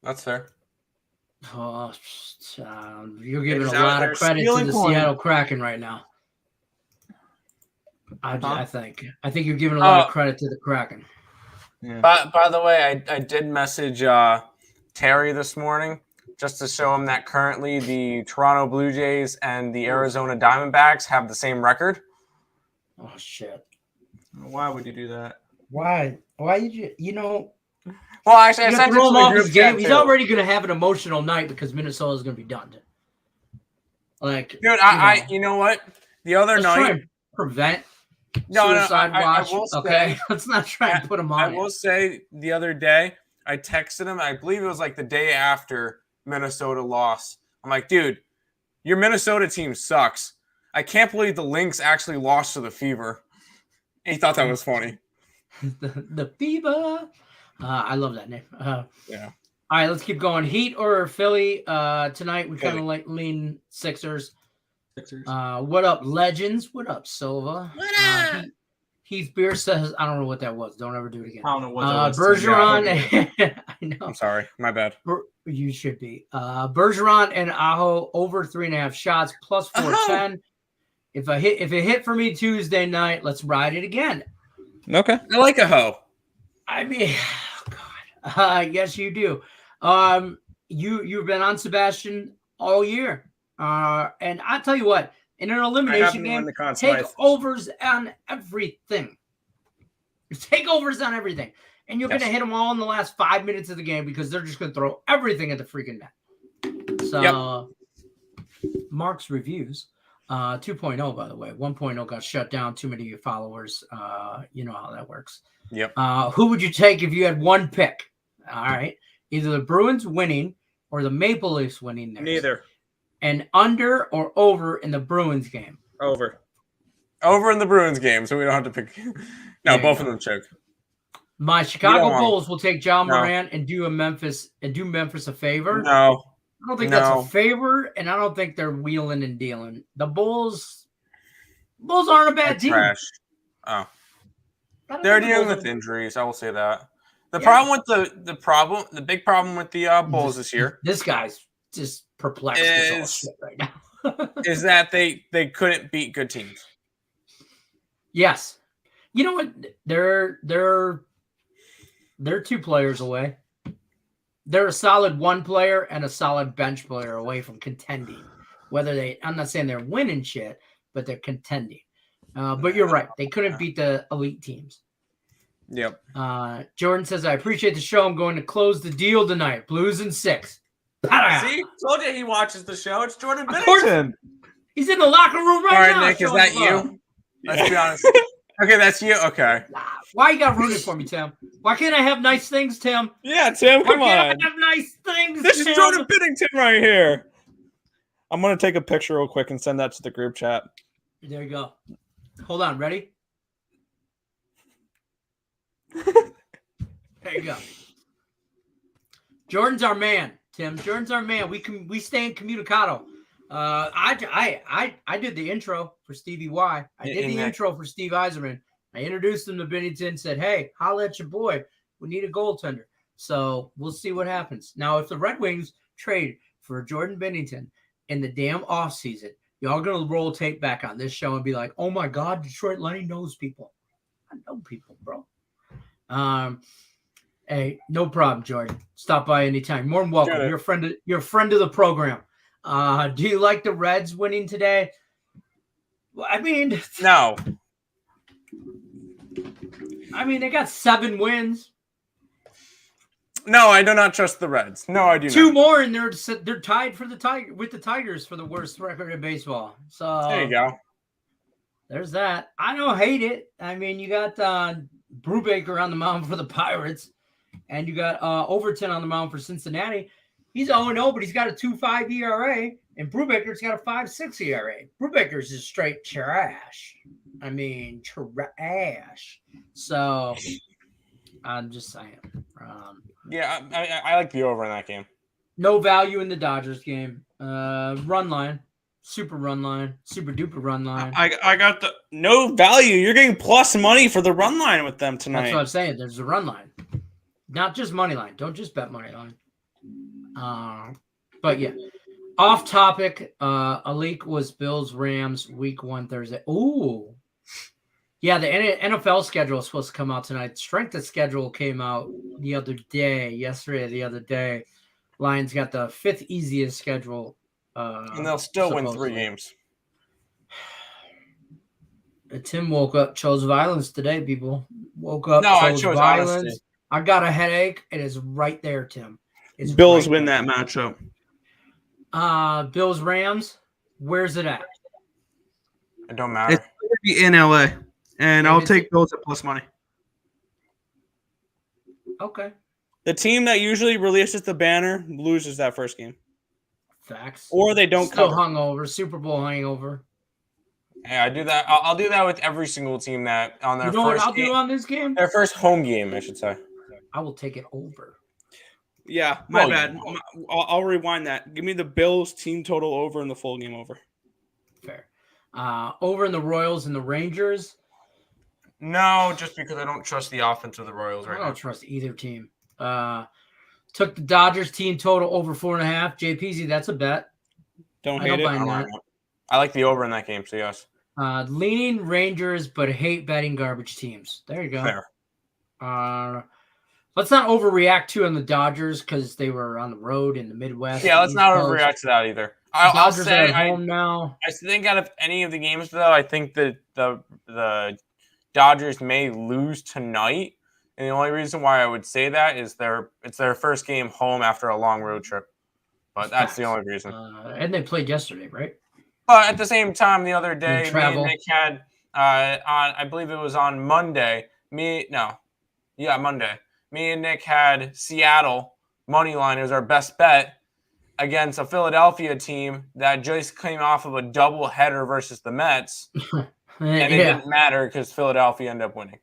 That's fair.
Oh, you're giving a lot of credit to the Seattle Kraken right now. I think you're giving a lot of credit to the Kraken.
Yeah. By the way, I did message Terry this morning just to show him that currently the Toronto Blue Jays and the Arizona Diamondbacks have the same record.
Oh, shit.
Why would you do that?
Why did you,
Well, actually, I sent it to the group chat.
He's already going to have an emotional night because Minnesota's going to be done. Like,
dude, you know what? The other night,
try and prevent suicide watch. Okay, let's not try and put him on.
I will say the other day, I texted him. I believe it was like the day after Minnesota lost. I'm like, dude, your Minnesota team sucks. I can't believe the Lynx actually lost to the Fever. He thought that was funny.
the Fever. I love that name.
Yeah.
All right, let's keep going. Heat or Philly tonight? We kind of lean Sixers. What up, Legends? What up, Silva?
What up?
Heath Beer says, I don't know what that was. Don't ever do it again.
I don't know what that was.
Bergeron. I know.
I'm sorry. My bad.
You should be. Bergeron and Aho over 3.5 shots plus 410. If it hit for me Tuesday night, let's ride it again.
Okay.
I like Aho.
I mean, God. Yes, you do. You've been on Sebastian all year. And I'll tell you what, in an elimination game, take overs on everything. Take overs on everything. And you're going to hit them all in the last 5 minutes of the game because they're just going to throw everything at the freaking net. So, Mark's reviews, 2.0, by the way. 1.0 got shut down. Too many of your followers. You know how that works.
Yep.
Who would you take if you had one pick? All right. Either the Bruins winning or the Maple Leafs winning next.
Neither.
And under or over in the Bruins game?
Over.
Over in the Bruins game, so we don't have to pick. No, both of them choke.
My Chicago Bulls will take John Moran and do Memphis a favor.
No.
I don't think that's a favor, and I don't think they're wheeling and dealing. The Bulls aren't a bad team.
Trash. Oh. They're dealing with injuries, I will say that. The big problem with the Bulls this year.
This guy's just perplexed as all shit right now.
Is that they couldn't beat good teams.
Yes. You know what? They're 2 players away. They're a solid 1 player and a solid bench player away from contending. I'm not saying they're winning shit, but they're contending. But you're right. They couldn't beat the elite teams.
Yep.
Jordan says, I appreciate the show. I'm going to close the deal tonight. Blues in 6.
See? Told you he watches the show. It's Jordan Bennington.
He's in the locker room right now.
All right, Nick, is that you? Let's be honest. Okay, that's you? Okay.
Why you got rooted for me, Tim? Why can't I have nice things, Tim?
Yeah, Tim, come on.
Why can't I have nice things,
This
Tim?
is Jordan Bennington right here. I'm going to take a picture real quick and send that to the group chat.
There you go. Hold on. Ready? There you go. Jordan's our man, Tim. Jordan's our man. We stay incommunicado. I did the intro for Stevie Y. I did the intro for Steve Yzerman. I introduced him to Bennington, said, hey, holla at your boy. We need a goaltender. So we'll see what happens. Now, if the Red Wings trade for Jordan Bennington in the damn offseason, y'all going to roll tape back on this show and be like, oh, my God, Detroit Lenny knows people. I know people, bro. Hey, no problem, Jordan. Stop by anytime. More than welcome.
Sure.
You're a friend of the program. Do you like the Reds winning today? Well, I mean,
No.
they got 7 wins.
No, I do not trust the Reds. No, I do not.
2 more, and they're tied for the Tigers for the worst record in baseball. So
There you go.
there's that. I don't hate it. I mean, you got Brubaker on the mound for the Pirates, and you got Overton on the mound for Cincinnati. He's 0-0, but he's got a 2.5 ERA, and Brubaker's got a 5.6 ERA. Brubaker's just straight trash. I mean, trash. So I'm just saying.
Yeah, I like the over in that game.
No value in the Dodgers game. Run line. Super run line. Super duper run line.
I got the no value. You're getting plus money for the run line with them tonight.
That's what I'm saying. There's a run line. Not just money line. Don't just bet money line. But yeah. Off topic. A leak was Bills Rams week 1 Thursday. Ooh. Yeah, the NFL schedule is supposed to come out tonight. Strength of schedule came out the other day. Lions got the 5th easiest schedule.
And they'll still win 3 games.
Tim woke up, chose violence today, people. Woke up,
No, I
chose
chose
violence.
honesty.
I got a headache. It is right there, Tim. It's
Bills
right
win
there.
that matchup.
Bills Rams. Where's it at?
It don't matter.
It's going to be in LA, and
Yeah,
I'll
it's-
take Bills at plus money.
Okay.
The team that usually releases the banner loses that first game,
Facts.
or they don't
Still
cover.
hungover. Super Bowl hangover.
Yeah, I do that. I'll do that with every single team that on their
You know what
first
I'll do
game,
on this game?
their first home game, I should say.
I will take it over.
Yeah, my
Well,
bad. I'll rewind that. Give me the Bills team total over and the full game over.
Fair. Over in the Royals and the Rangers.
No, just because I don't trust the offense of the Royals
I
right
don't
now.
trust either team. Took the Dodgers team total over 4.5. JPZ, that's a bet.
Don't
I
hate
don't
it.
buy
I don't
that.
mind that. I like the over in that game, so yes.
Leaning Rangers, but hate betting garbage teams. There you go.
Fair.
Let's not overreact to on the Dodgers because they were on the road in the Midwest.
Yeah, let's
East
not
Coast.
overreact to that either. I'll
Dodgers are
say
at home now.
I think out of any of the games, though, I think that the Dodgers may lose tonight. And the only reason why I would say that is it's their first game home after a long road trip. But that's the only reason.
And they played yesterday, right?
But at the same time, the other day, me
travel.
and Nick had on I believe it was on Monday. Monday. Me and Nick had Seattle money line. It was our best bet against a Philadelphia team that just came off of a double header versus the Mets, and it didn't matter because Philadelphia ended up winning.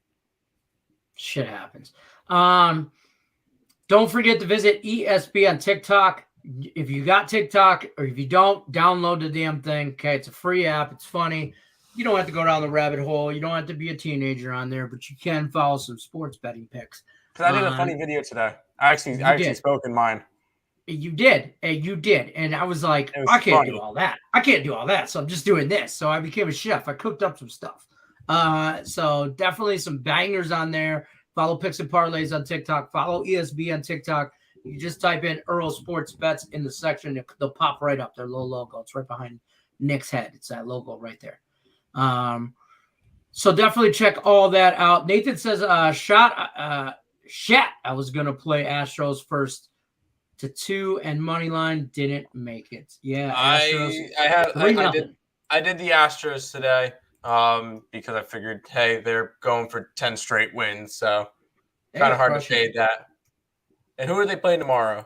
Shit happens. Don't forget to visit ESB on TikTok. If you got TikTok or if you don't, download the damn thing. Okay, it's a free app. It's funny. You don't have to go down the rabbit hole. You don't have to be a teenager on there, but you can follow some sports betting picks.
Because I did a funny video today. I actually spoke in mine.
You did. And I was like, I can't do all that. So I'm just doing this. So I became a chef. I cooked up some stuff. So definitely some bangers on there. Follow Picks and Parlays on TikTok. Follow ESB on TikTok. You just type in Earl Sports Bets in the section. They'll pop right up. Their little logo. It's right behind Nick's head. It's that logo right there. So definitely check all that out. Nathan says, Shat, I was going to play Astros first to 2 and money line didn't make it. Yeah, Astros.
I did the Astros today because I figured, hey, they're going for 10 straight wins, so kind of hard to fade that. And who are they playing tomorrow?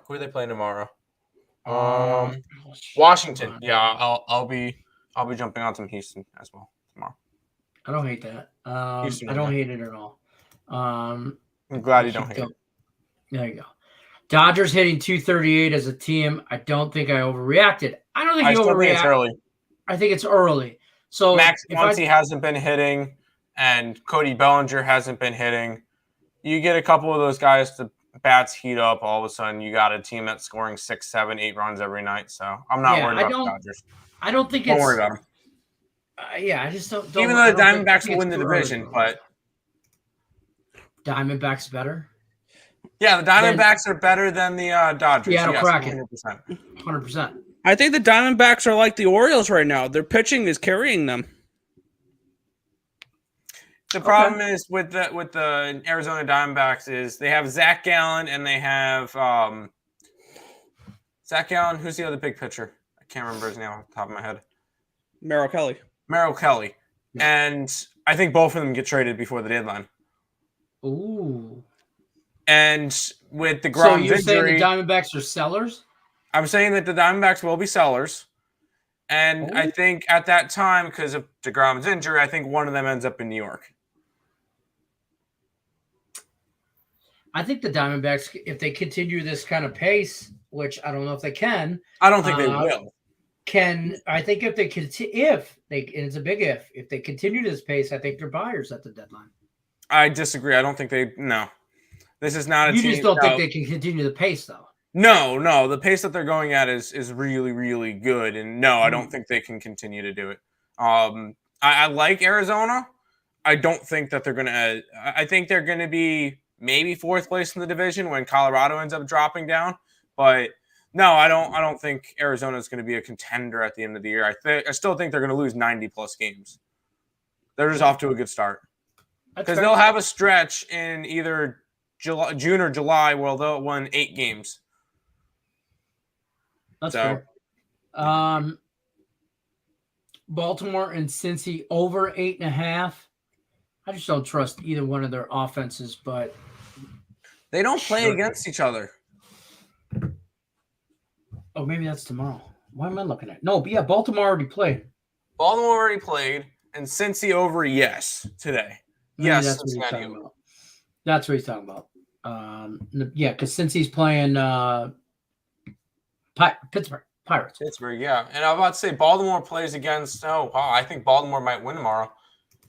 Washington. Yeah, I'll be jumping on some Houston as well tomorrow.
I don't hate that. I don't hate it at all.
I'm glad you don't hate it.
There you go. Dodgers hitting 238 as a team. I don't think I overreacted. I don't think you overreact.
It's early.
I think it's early. So
Max Muncy hasn't been hitting, and Cody Bellinger hasn't been hitting. You get a couple of those guys to bats heat up, all of a sudden you got a team that's scoring 6, 7, 8 runs every night. So I'm not worried about the Dodgers.
I don't think
don't worry about them.
I just don't.
Even though the Diamondbacks will win the division, but
Diamondbacks better.
Yeah, the Diamondbacks are better than the Dodgers.
Seattle
Yes,
Kraken.
100%.
100%.
I think the Diamondbacks are like the Orioles right now. Their pitching is carrying them.
The problem is with the Arizona Diamondbacks is they have Zach Gallen and they have Zach Gallen. Who's the other big pitcher? I can't remember his name off the top of my head.
Merrill Kelly.
And I think both of them get traded before the deadline.
Ooh.
And with the
So
Grom's
you're
injury,
saying the Diamondbacks are sellers?
I'm saying that the Diamondbacks will be sellers. And I think at that time, because of DeGrom's injury, I think one of them ends up in New York.
I think the Diamondbacks, if they continue this kind of pace, which I don't know if they can.
I don't think they will.
I think if they continue, and it's a big if they continue this pace, I think they're buyers at the deadline.
I disagree. I don't think no. This is not a team.
You just don't think they can continue the pace, though.
No. The pace that they're going at is really, really good. And no, I don't think they can continue to do it. I like Arizona. I don't think that they're going to I think they're going to be maybe fourth place in the division when Colorado ends up dropping down. But no, I don't think Arizona is going to be a contender at the end of the year. I still think they're going to lose 90-plus games. They're just off to a good start. Because they'll have a stretch in either June or July where they'll win 8 games.
That's fair. Baltimore and Cincy over 8.5. I just don't trust either one of their offenses, but
they don't play against each other.
Oh, maybe that's tomorrow. What am I looking at? No, but yeah, Baltimore already played.
And Cincy over, yes, today.
Maybe
yes,
that's what he's talking about. That's what he's talking about. Yeah, because Cincy's playing Pittsburgh Pirates.
Yeah. And I'm about to say Baltimore plays against. Oh, wow, I think Baltimore might win tomorrow.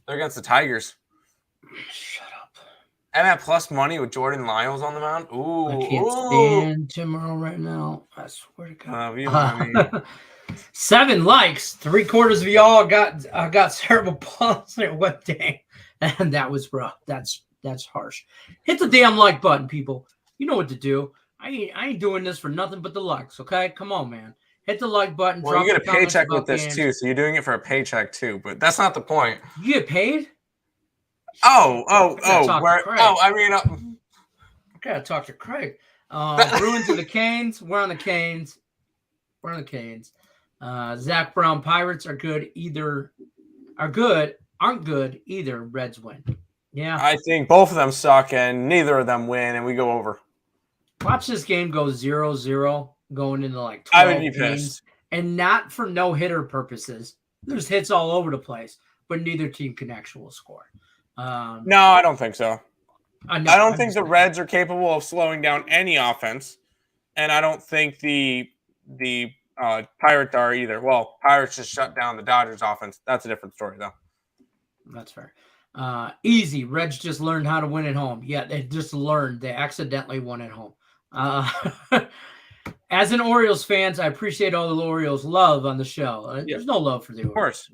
They're against the Tigers.
Shut up.
And at plus money with Jordan Lyles on the mound. Ooh,
I can't stand tomorrow right now. I swear to God. 7 likes. 3/4 of y'all got cerebral palsy. What day? And that was rough. That's harsh. Hit the damn like button, people. You know what to do. I ain't doing this for nothing but the likes. Okay, come on, man. Hit the like button.
Well, you get a paycheck with this too, so you're doing it for a paycheck too. But that's not the point.
You get paid?
I
gotta talk to Craig. Bruins to the Canes. We're on the Canes. Zach Brown Pirates are good. Aren't good either. Reds win. Yeah.
I think both of them suck and neither of them win, and we go over.
Watch this game go 0-0 going into like 12
I would be
games,
pissed.
And not for no hitter purposes. There's hits all over the place, but neither team can actually score.
No, I don't think so. I don't think the Reds are capable of slowing down any offense, and I don't think the Pirates are either. Well, Pirates just shut down the Dodgers offense. That's a different story, though.
That's fair. Easy. Reds just learned how to win at home. Yeah, they just learned. They accidentally won at home. As an Orioles fans, I appreciate all the Orioles love on the show. There's no love for the Orioles.
Of course.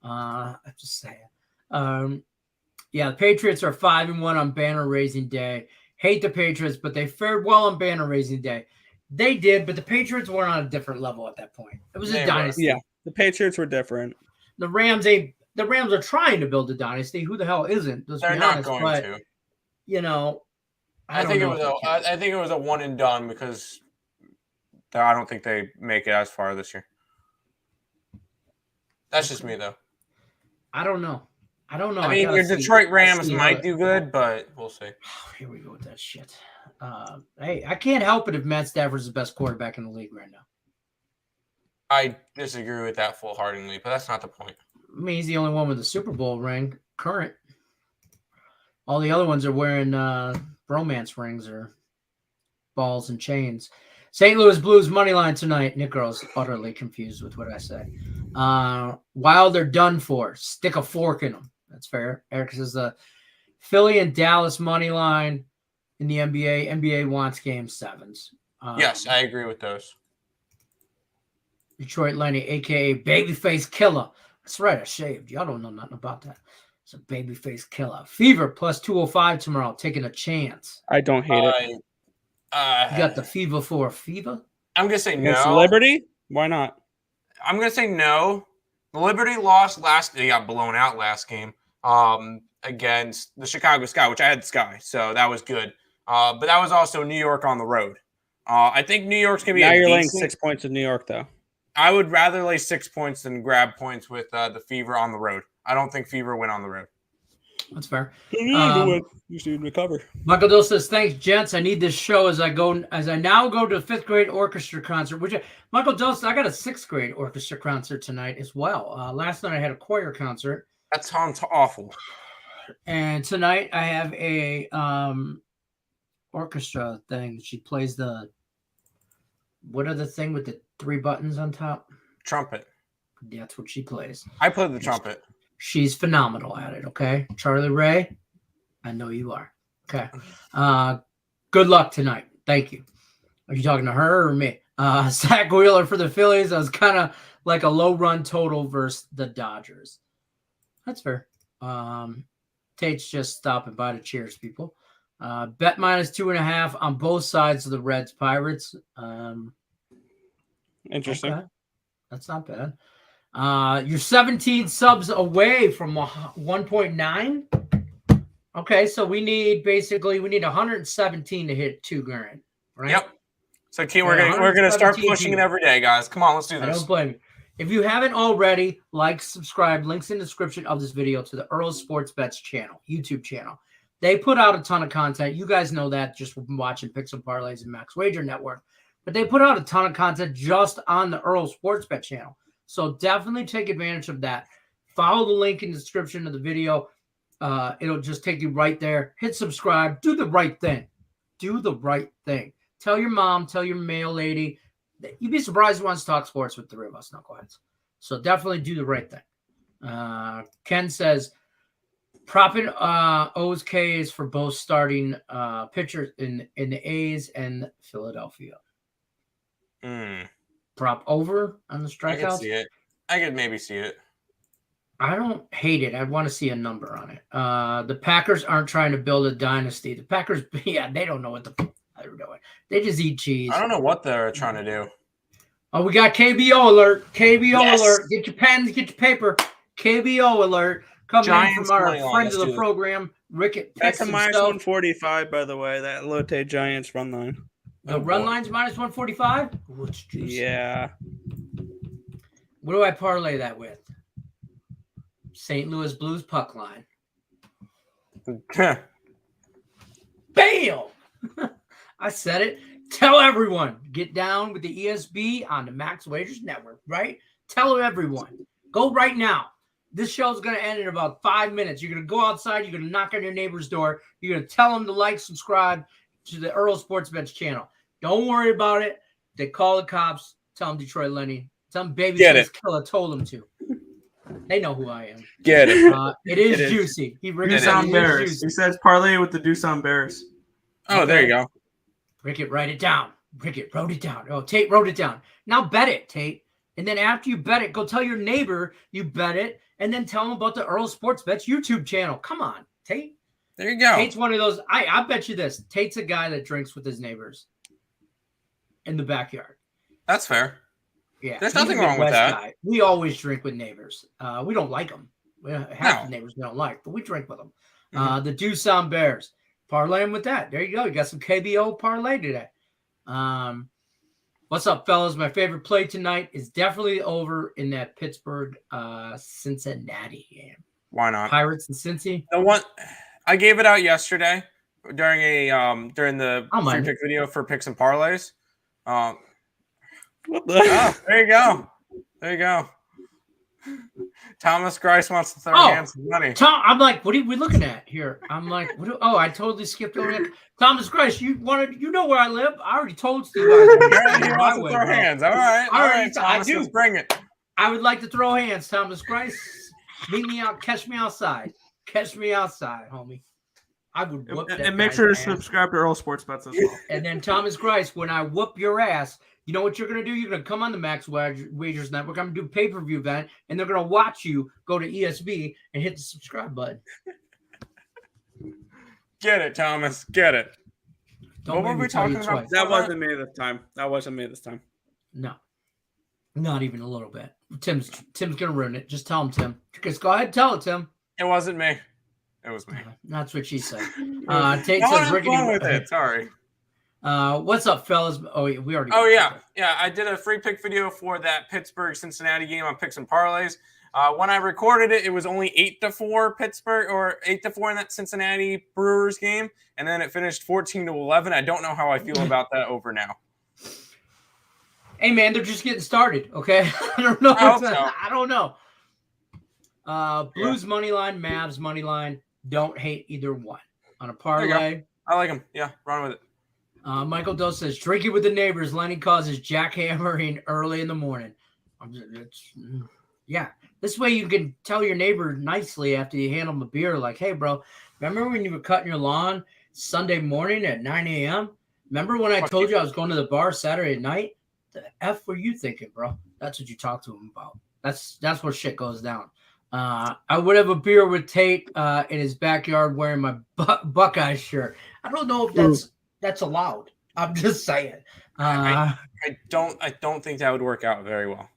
I'm just saying. Yeah, the Patriots are 5-1 on banner raising day. Hate the Patriots, but they fared well on banner raising day. They did, but the Patriots weren't on a different level at that point. It was a dynasty.
Yeah, the Patriots were different.
The Rams are trying to build a dynasty. Who the hell isn't?
They're not going to.
You know,
I think it was a one and done because I don't think they make it as far this year. That's just me, though.
I don't know. I
mean, your Detroit Rams might do good, but we'll see.
Here we go with that shit. Hey, I can't help it if Matt Stafford's the best quarterback in the league right now.
I disagree with that full-heartedly, but that's not the point.
I mean, he's the only one with a Super Bowl ring, current. All the other ones are wearing bromance rings or balls and chains. St. Louis Blues money line tonight. Nick Girl's utterly confused with what I say. Wild are done for. Stick a fork in them. That's fair. Eric says the Philly and Dallas money line in the NBA. NBA wants game 7s.
Yes, I agree with those.
Detroit Lenny, a.k.a. Babyface Killer. That's right, I shaved. Y'all don't know nothing about that. It's a babyface killer. Fever plus 205 tomorrow. Taking a chance.
I don't hate it.
You got the fever for a fever?
I'm gonna say
Against
no.
Liberty? Why not?
I'm gonna say no. The Liberty lost they got blown out last game against the Chicago Sky, which I had the Sky, so that was good. But that was also New York on the road. I think New York's gonna be.
Now you're laying 6 points in New York, though.
I would rather lay 6 points than grab points with the Fever on the road. I don't think Fever win on the road.
That's fair.
You just need to recover.
Michael Dill says, "Thanks, gents. I need this show as I now go to a 5th grade orchestra concert." Michael Dill says, I got a 6th grade orchestra concert tonight as well. Last night I had a choir concert.
That sounds awful.
And tonight I have a orchestra thing. She plays what are the thing with the 3 buttons on top?
Trumpet.
That's what she plays.
I play the trumpet.
She's phenomenal at it, okay? Charlie Ray, I know you are. Okay. Good luck tonight. Thank you. Are you talking to her or me? Zach Wheeler for the Phillies. I was kind of like a low run total versus the Dodgers. That's fair. Tate's just stopping by to cheers, people. Bet minus 2.5 on both sides of the Reds Pirates.
Interesting.
Okay. That's not bad. You're 17 subs away from 1.9. Okay, so we need 117 to hit $2,000, right?
Yep. So, Key, we're gonna start pushing it every day, guys. Come on, let's do this.
I don't blame you. If you haven't already, like, subscribe. Links in the description of this video to the Earl Sports Bets channel, YouTube channel. They put out a ton of content. You guys know that just from watching Picks and Parlays and Max Wager Network. But they put out a ton of content just on the Earl Sports Bet channel. So definitely take advantage of that. Follow the link in the description of the video. It'll just take you right there. Hit subscribe. Do the right thing. Do the right thing. Tell your mom, tell your mail lady. You'd be surprised who wants to talk sports with 3 of us knuckleheads. So definitely do the right thing. Ken says, propping O's K's for both starting pitchers in the A's and Philadelphia. Prop over on the strikeouts.
I could see it. I could maybe see it.
I don't hate it. I want to see a number on it. The Packers aren't trying to build a dynasty. The Packers, they don't know what they're doing. They just eat cheese.
I don't know what they're trying to do.
Oh, we got KBO alert. KBO alert. Get your pens, get your paper. KBO alert. Coming in from our friend of the program, Rickett.
That's a minus 145, by the way. That Lotte Giants run line.
The run line's minus 145? Ooh, it's juicy.
Yeah.
What do I parlay that with? St. Louis Blues puck line. Bam! I said it. Tell everyone. Get down with the ESB on the Max Wagers Network, right? Tell everyone. Go right now. This show's going to end in about 5 minutes. You're going to go outside. You're going to knock on your neighbor's door. You're going to tell them to like, subscribe to the Earl Sports Bets channel. Don't worry about it. They call the cops. Tell them Detroit Lenny. Tell them Babyface Killer told them to. They know who I am.
Get it.
It is juicy.
Doosan Bears. He says parlay with the Doosan Bears.
Oh, there you go.
Rickett, write it down. Rickett wrote it down. Oh, Tate wrote it down. Now bet it, Tate. And then after you bet it, go tell your neighbor you bet it, and then tell them about the Earl Sports Bets YouTube channel. Come on, Tate.
There you go.
Tate's one of those. I bet you this. Tate's a guy that drinks with his neighbors in the backyard.
That's fair.
Yeah,
there's nothing wrong with that.
Guy. We always drink with neighbors. We don't like them. Half the neighbors we don't like, but we drink with them. The Doosan Bears. Parlay them with that. There you go. You got some KBO parlay today. What's up, fellas? My favorite play tonight is definitely over in that Pittsburgh Cincinnati game.
Why not?
Pirates and Cincy.
The one I gave it out yesterday during the free pick video for picks and parlays.
What the?
There you go. There you go. Thomas Grice wants to throw hands some money.
I'm like, what are we looking at here? I'm like, I totally skipped over that. Thomas Grice, you know where I live. I already told Steve.
He wants to throw hands. All right, Thomas, let's bring it.
I would like to throw hands, Thomas Grice. Meet me out. Catch me outside. Catch me outside, homie. I would whoop that.
And make sure to subscribe to Earl Sports Bets as well.
And then Thomas Grice, when I whoop your ass, You know what you're going to do? You're going to come on the Max Wagers Network. I'm going to do a pay-per-view event, and they're going to watch you go to ESB and hit the subscribe button.
Get it, Thomas. Get it.
Don't
What were we talking about?
That wasn't me this time.
No, not even a little bit. Tim's going to ruin it. Just tell him, Tim. Just go ahead and tell it, Tim.
It wasn't me. It was me.
That's what she said. Tate
No,
says,
I'm going with it. Sorry.
What's up, fellas? Oh, we already.
Oh, yeah. Yeah, I did a free pick video for that Pittsburgh-Cincinnati game on Picks and Parlays. When I recorded it, it was only 8-4 Pittsburgh, or 8-4 in that Cincinnati Brewers game, and then it finished 14-11. I don't know how I feel about that over now.
Hey, man, they're just getting started, okay? I don't know. I don't know. Blues money line, Mavs money line. Don't hate either one. On a parlay.
I like them. Yeah, run with it.
Michael Doe says, drinking with the neighbors. Lenny causes jackhammering early in the morning. Yeah. This way you can tell your neighbor nicely after you hand them a beer, like, hey, bro, remember when you were cutting your lawn Sunday morning at 9 a.m.? Remember when I told you I was going to the bar Saturday night? The F were you thinking, bro? That's what you talk to him about. That's where shit goes down. I would have a beer with Tate in his backyard wearing my Buckeye shirt. I don't know if that's allowed. I'm just saying.
I don't think that would work out very well.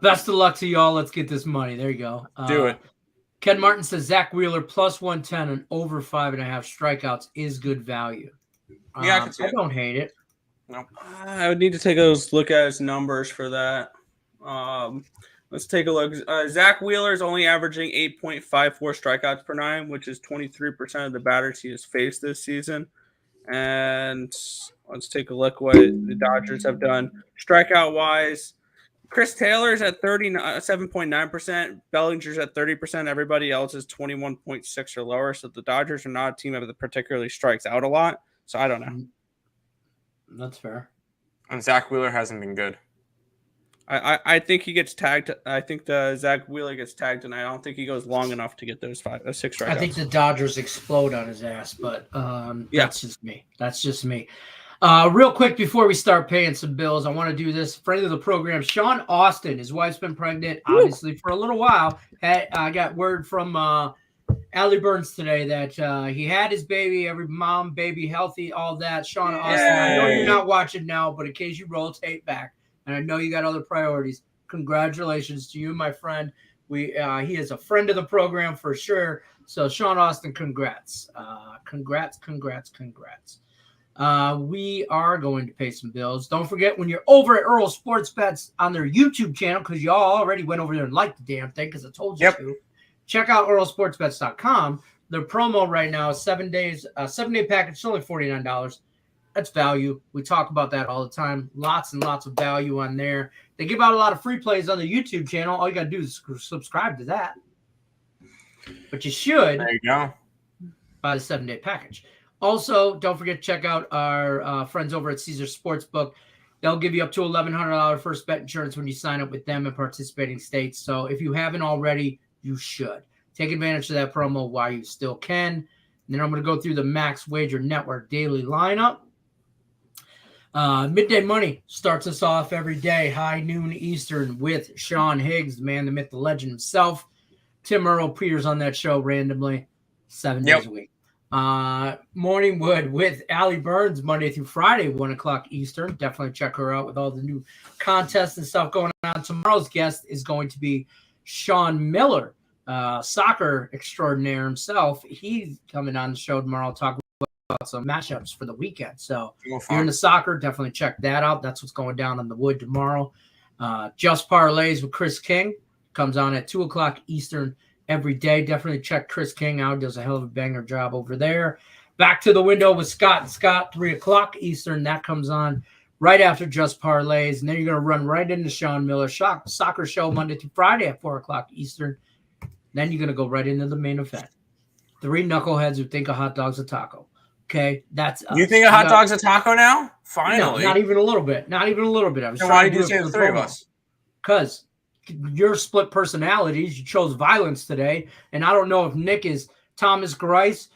Best of luck to y'all. Let's get this money. There you go.
Do it.
Ken Martin says Zach Wheeler plus 110 and over 5.5 strikeouts is good value.
Yeah,
I don't hate it.
No.
I would need to take a look at his numbers for that. Let's take a look. Zach Wheeler is only averaging 8.54 strikeouts per nine, which is 23% of the batters he has faced this season. And let's take a look what the Dodgers have done strikeout-wise. Chris Taylor's at 7.9%. Bellinger's at 30%. Everybody else is 21.6 or lower. So the Dodgers are not a team that particularly strikes out a lot. So I don't know.
That's fair.
And Zach Wheeler hasn't been good.
I think he gets tagged. I think the Zach Wheeler gets tagged, and I don't think he goes long enough to get those 6 strikeouts.
I think the Dodgers explode on his ass, but that's just me. That's just me. Real quick before we start paying some bills, I want to do this. Friend of the program, Sean Austin. His wife's been pregnant, obviously, for a little while. I got word from Allie Burns today that he had his baby, every mom, baby, healthy, all that. Sean Austin, I know you're not watching now, but in case you rotate back, and I know you got other priorities, congratulations to you, my friend. He is a friend of the program for sure. So, Sean Austin, congrats. Congrats. We are going to pay some bills. Don't forget, when you're over at Earl Sports Bets on their YouTube channel, because y'all already went over there and liked the damn thing because I told you to, check out earlsportsbets.com. Their promo right now is 7 days, 7-day package, it's only $49. That's value. We talk about that all the time. Lots and lots of value on there. They give out a lot of free plays on the YouTube channel. All you got to do is subscribe to that. But you should.
There you go.
Buy the 7-day package. Also, don't forget to check out our friends over at Caesar Sportsbook. They'll give you up to $1,100 first bet insurance when you sign up with them in participating states. So if you haven't already, you should. Take advantage of that promo while you still can. And then I'm going to go through the Max Wager Network daily lineup. Midday Money starts us off every day, high noon Eastern, with Sean Higgs, the man, the myth, the legend himself. Tim Earl appears on that show randomly 7 days a week. Morning Wood with Allie Burns, Monday through Friday, 1 o'clock Eastern. Definitely check her out with all the new contests and stuff going on. Tomorrow's guest is going to be Sean Miller, soccer extraordinaire himself. He's coming on the show tomorrow to talk about some matchups for the weekend. So if you're into soccer, definitely check that out. That's what's going down on the Wood tomorrow. Just Parlays with Chris King comes on at 2 o'clock Eastern every day. Definitely check Chris King out. Does a hell of a banger job over there. Back to the window with Scott and Scott, 3 o'clock Eastern. That comes on right after Just Parlays. And then you're going to run right into Sean Miller soccer show Monday through Friday at 4 o'clock Eastern. Then you're going to go right into the main event. 3 knuckleheads who think a hot dog's a taco. Okay, that's us.
You think a hot dog's a taco now? Finally.
No, not even a little bit. Not even a little bit. I was
why did you say the 3 of us?
Because your split personalities, you chose violence today, and I don't know if Nick is Thomas Grice,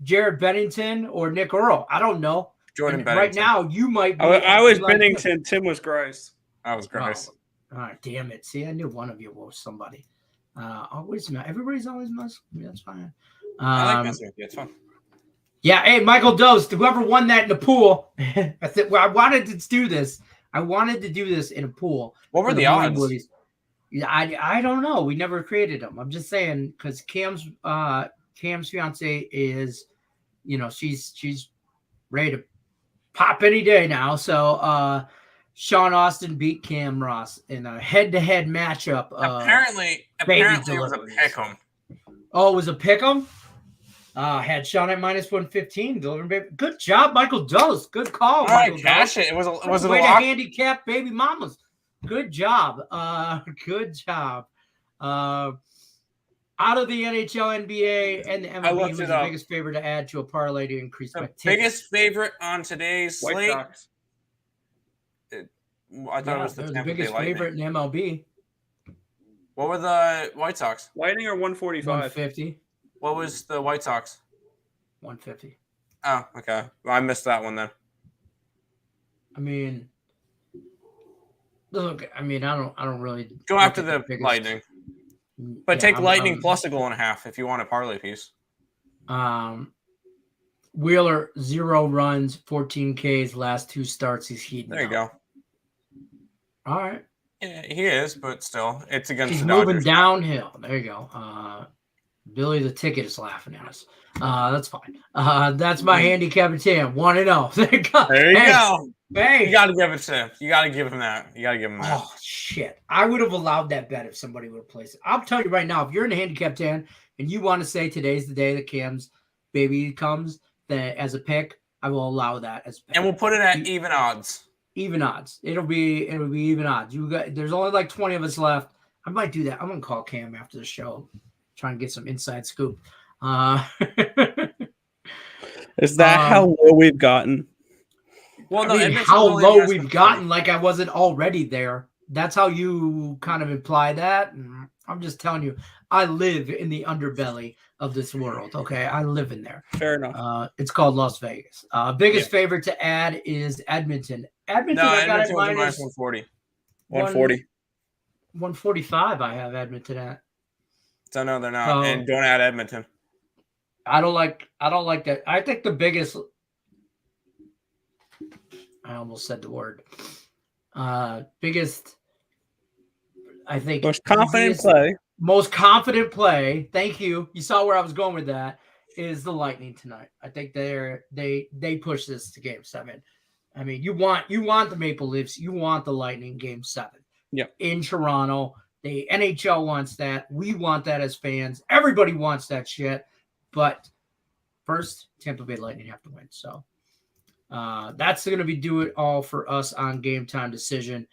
Jared Bennington, or Nick Earl. I don't know.
Jordan
And
Bennington.
right now, you might be.
I was
like-
Bennington. Tim was Grice.
That was gross.
All right, damn it. See, I knew one of you was somebody. Everybody's always messing with me. That's fine.
I like messing with you. It's fun.
Yeah, hey, Michael Dose, whoever won that in the pool. I said, well, I wanted to do this. I wanted to do this in a pool.
What were
for
the
Morning
odds?
Woodies. Yeah, I don't know. We never created them. I'm just saying because Cam's fiance is, she's ready to pop any day now. So Sean Austin beat Cam Ross in a head-to-head matchup.
Apparently it was a pick'em.
Oh, it was a pick'em? Had Sean at -115. Delivering baby. Good job, Michael Dose. Good call.
All right,
Michael
cash
Dose.
it. Was it a
Way to
lock?
handicap baby mamas. Good job. Good job. Out of the NHL, NBA, and the MLB,
looked
who's
it
the
up.
biggest favorite to add to a parlay to increase my
The
tickets?
biggest favorite on today's
White
slate.
Sox.
I thought it was the
they're the
Tampa Bay
biggest
Lightning.
favorite in MLB.
What were the White Sox?
Lightning or 145.
150.
What was the White Sox?
150.
Oh, okay. Well, I missed that one then.
I mean, look. I don't really
Go
look
after
at
the
biggest-
Lightning. But
Yeah,
take Lightning plus a goal and a half if you want a parlay piece.
Wheeler 0 runs, 14 Ks, last 2 starts. He's heating.
There you
up.
go.
All right.
Yeah, he is, but still, it's against
He's
the
moving
Dodgers.
downhill. There you go. Billy the Ticket is laughing at us. That's fine. That's my handicap at 10. 1-0. There you go.
There you go.
Hey.
You got to give it to him. You got to give him that. You got to give him that.
Oh, shit. I would have allowed that bet if somebody would have placed it. I'll tell you right now, if you're in the handicap 10 and you want to say today's the day that Cam's baby comes as a pick, I will allow that as a pick.
And we'll put it at even odds.
Even odds. It'll be even odds. There's only like 20 of us left. I might do that. I'm gonna call Cam after the show, try and get some inside scoop.
Is that how low we've gotten?
Well, no,
I mean, how low we've gotten, like I wasn't already there. That's how you kind of imply that. And I'm just telling you, I live in the underbelly of this world. Okay, I live in there.
Fair enough.
It's called Las Vegas. Biggest favorite to add is Edmonton. Edmonton,
No,
I got
Edmonton
it
was a
minus
minus 140.
140.
145. I have Edmonton at.
So no, they're not. And don't add Edmonton.
I don't like that. I think the biggest. I almost said the word. Biggest. I think
Most confident play.
Most confident play. Thank you. You saw where I was going with that. Is the Lightning tonight? I think they push this to Game 7. I mean, you want the Maple Leafs. You want the Lightning Game 7.
Yeah.
In Toronto, the NHL wants that. We want that as fans. Everybody wants that shit. But first, Tampa Bay Lightning have to win. So that's going to do it all for us on Game Time Decision.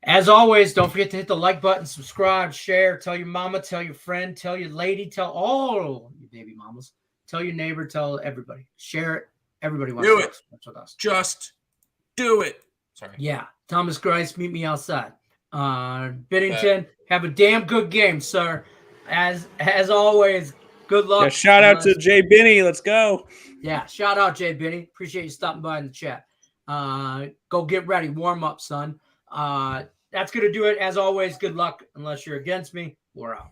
As always, don't forget to hit the like button, subscribe, share, tell your mama, tell your friend, tell your lady, tell all your baby mamas, tell your neighbor, tell everybody. Share it. Everybody wants
Do
to
it.
watch with us.
Just do it. Sorry.
Yeah. Thomas Grice, meet me outside. Bennington, have a damn good game, sir. As always, good luck.
Yeah, shout out to Jay Binney. Let's go.
Yeah, shout out Jay Binney. Appreciate you stopping by in the chat. Go get ready. Warm up, son. That's going to do it. As always, good luck. Unless you're against me, we're out.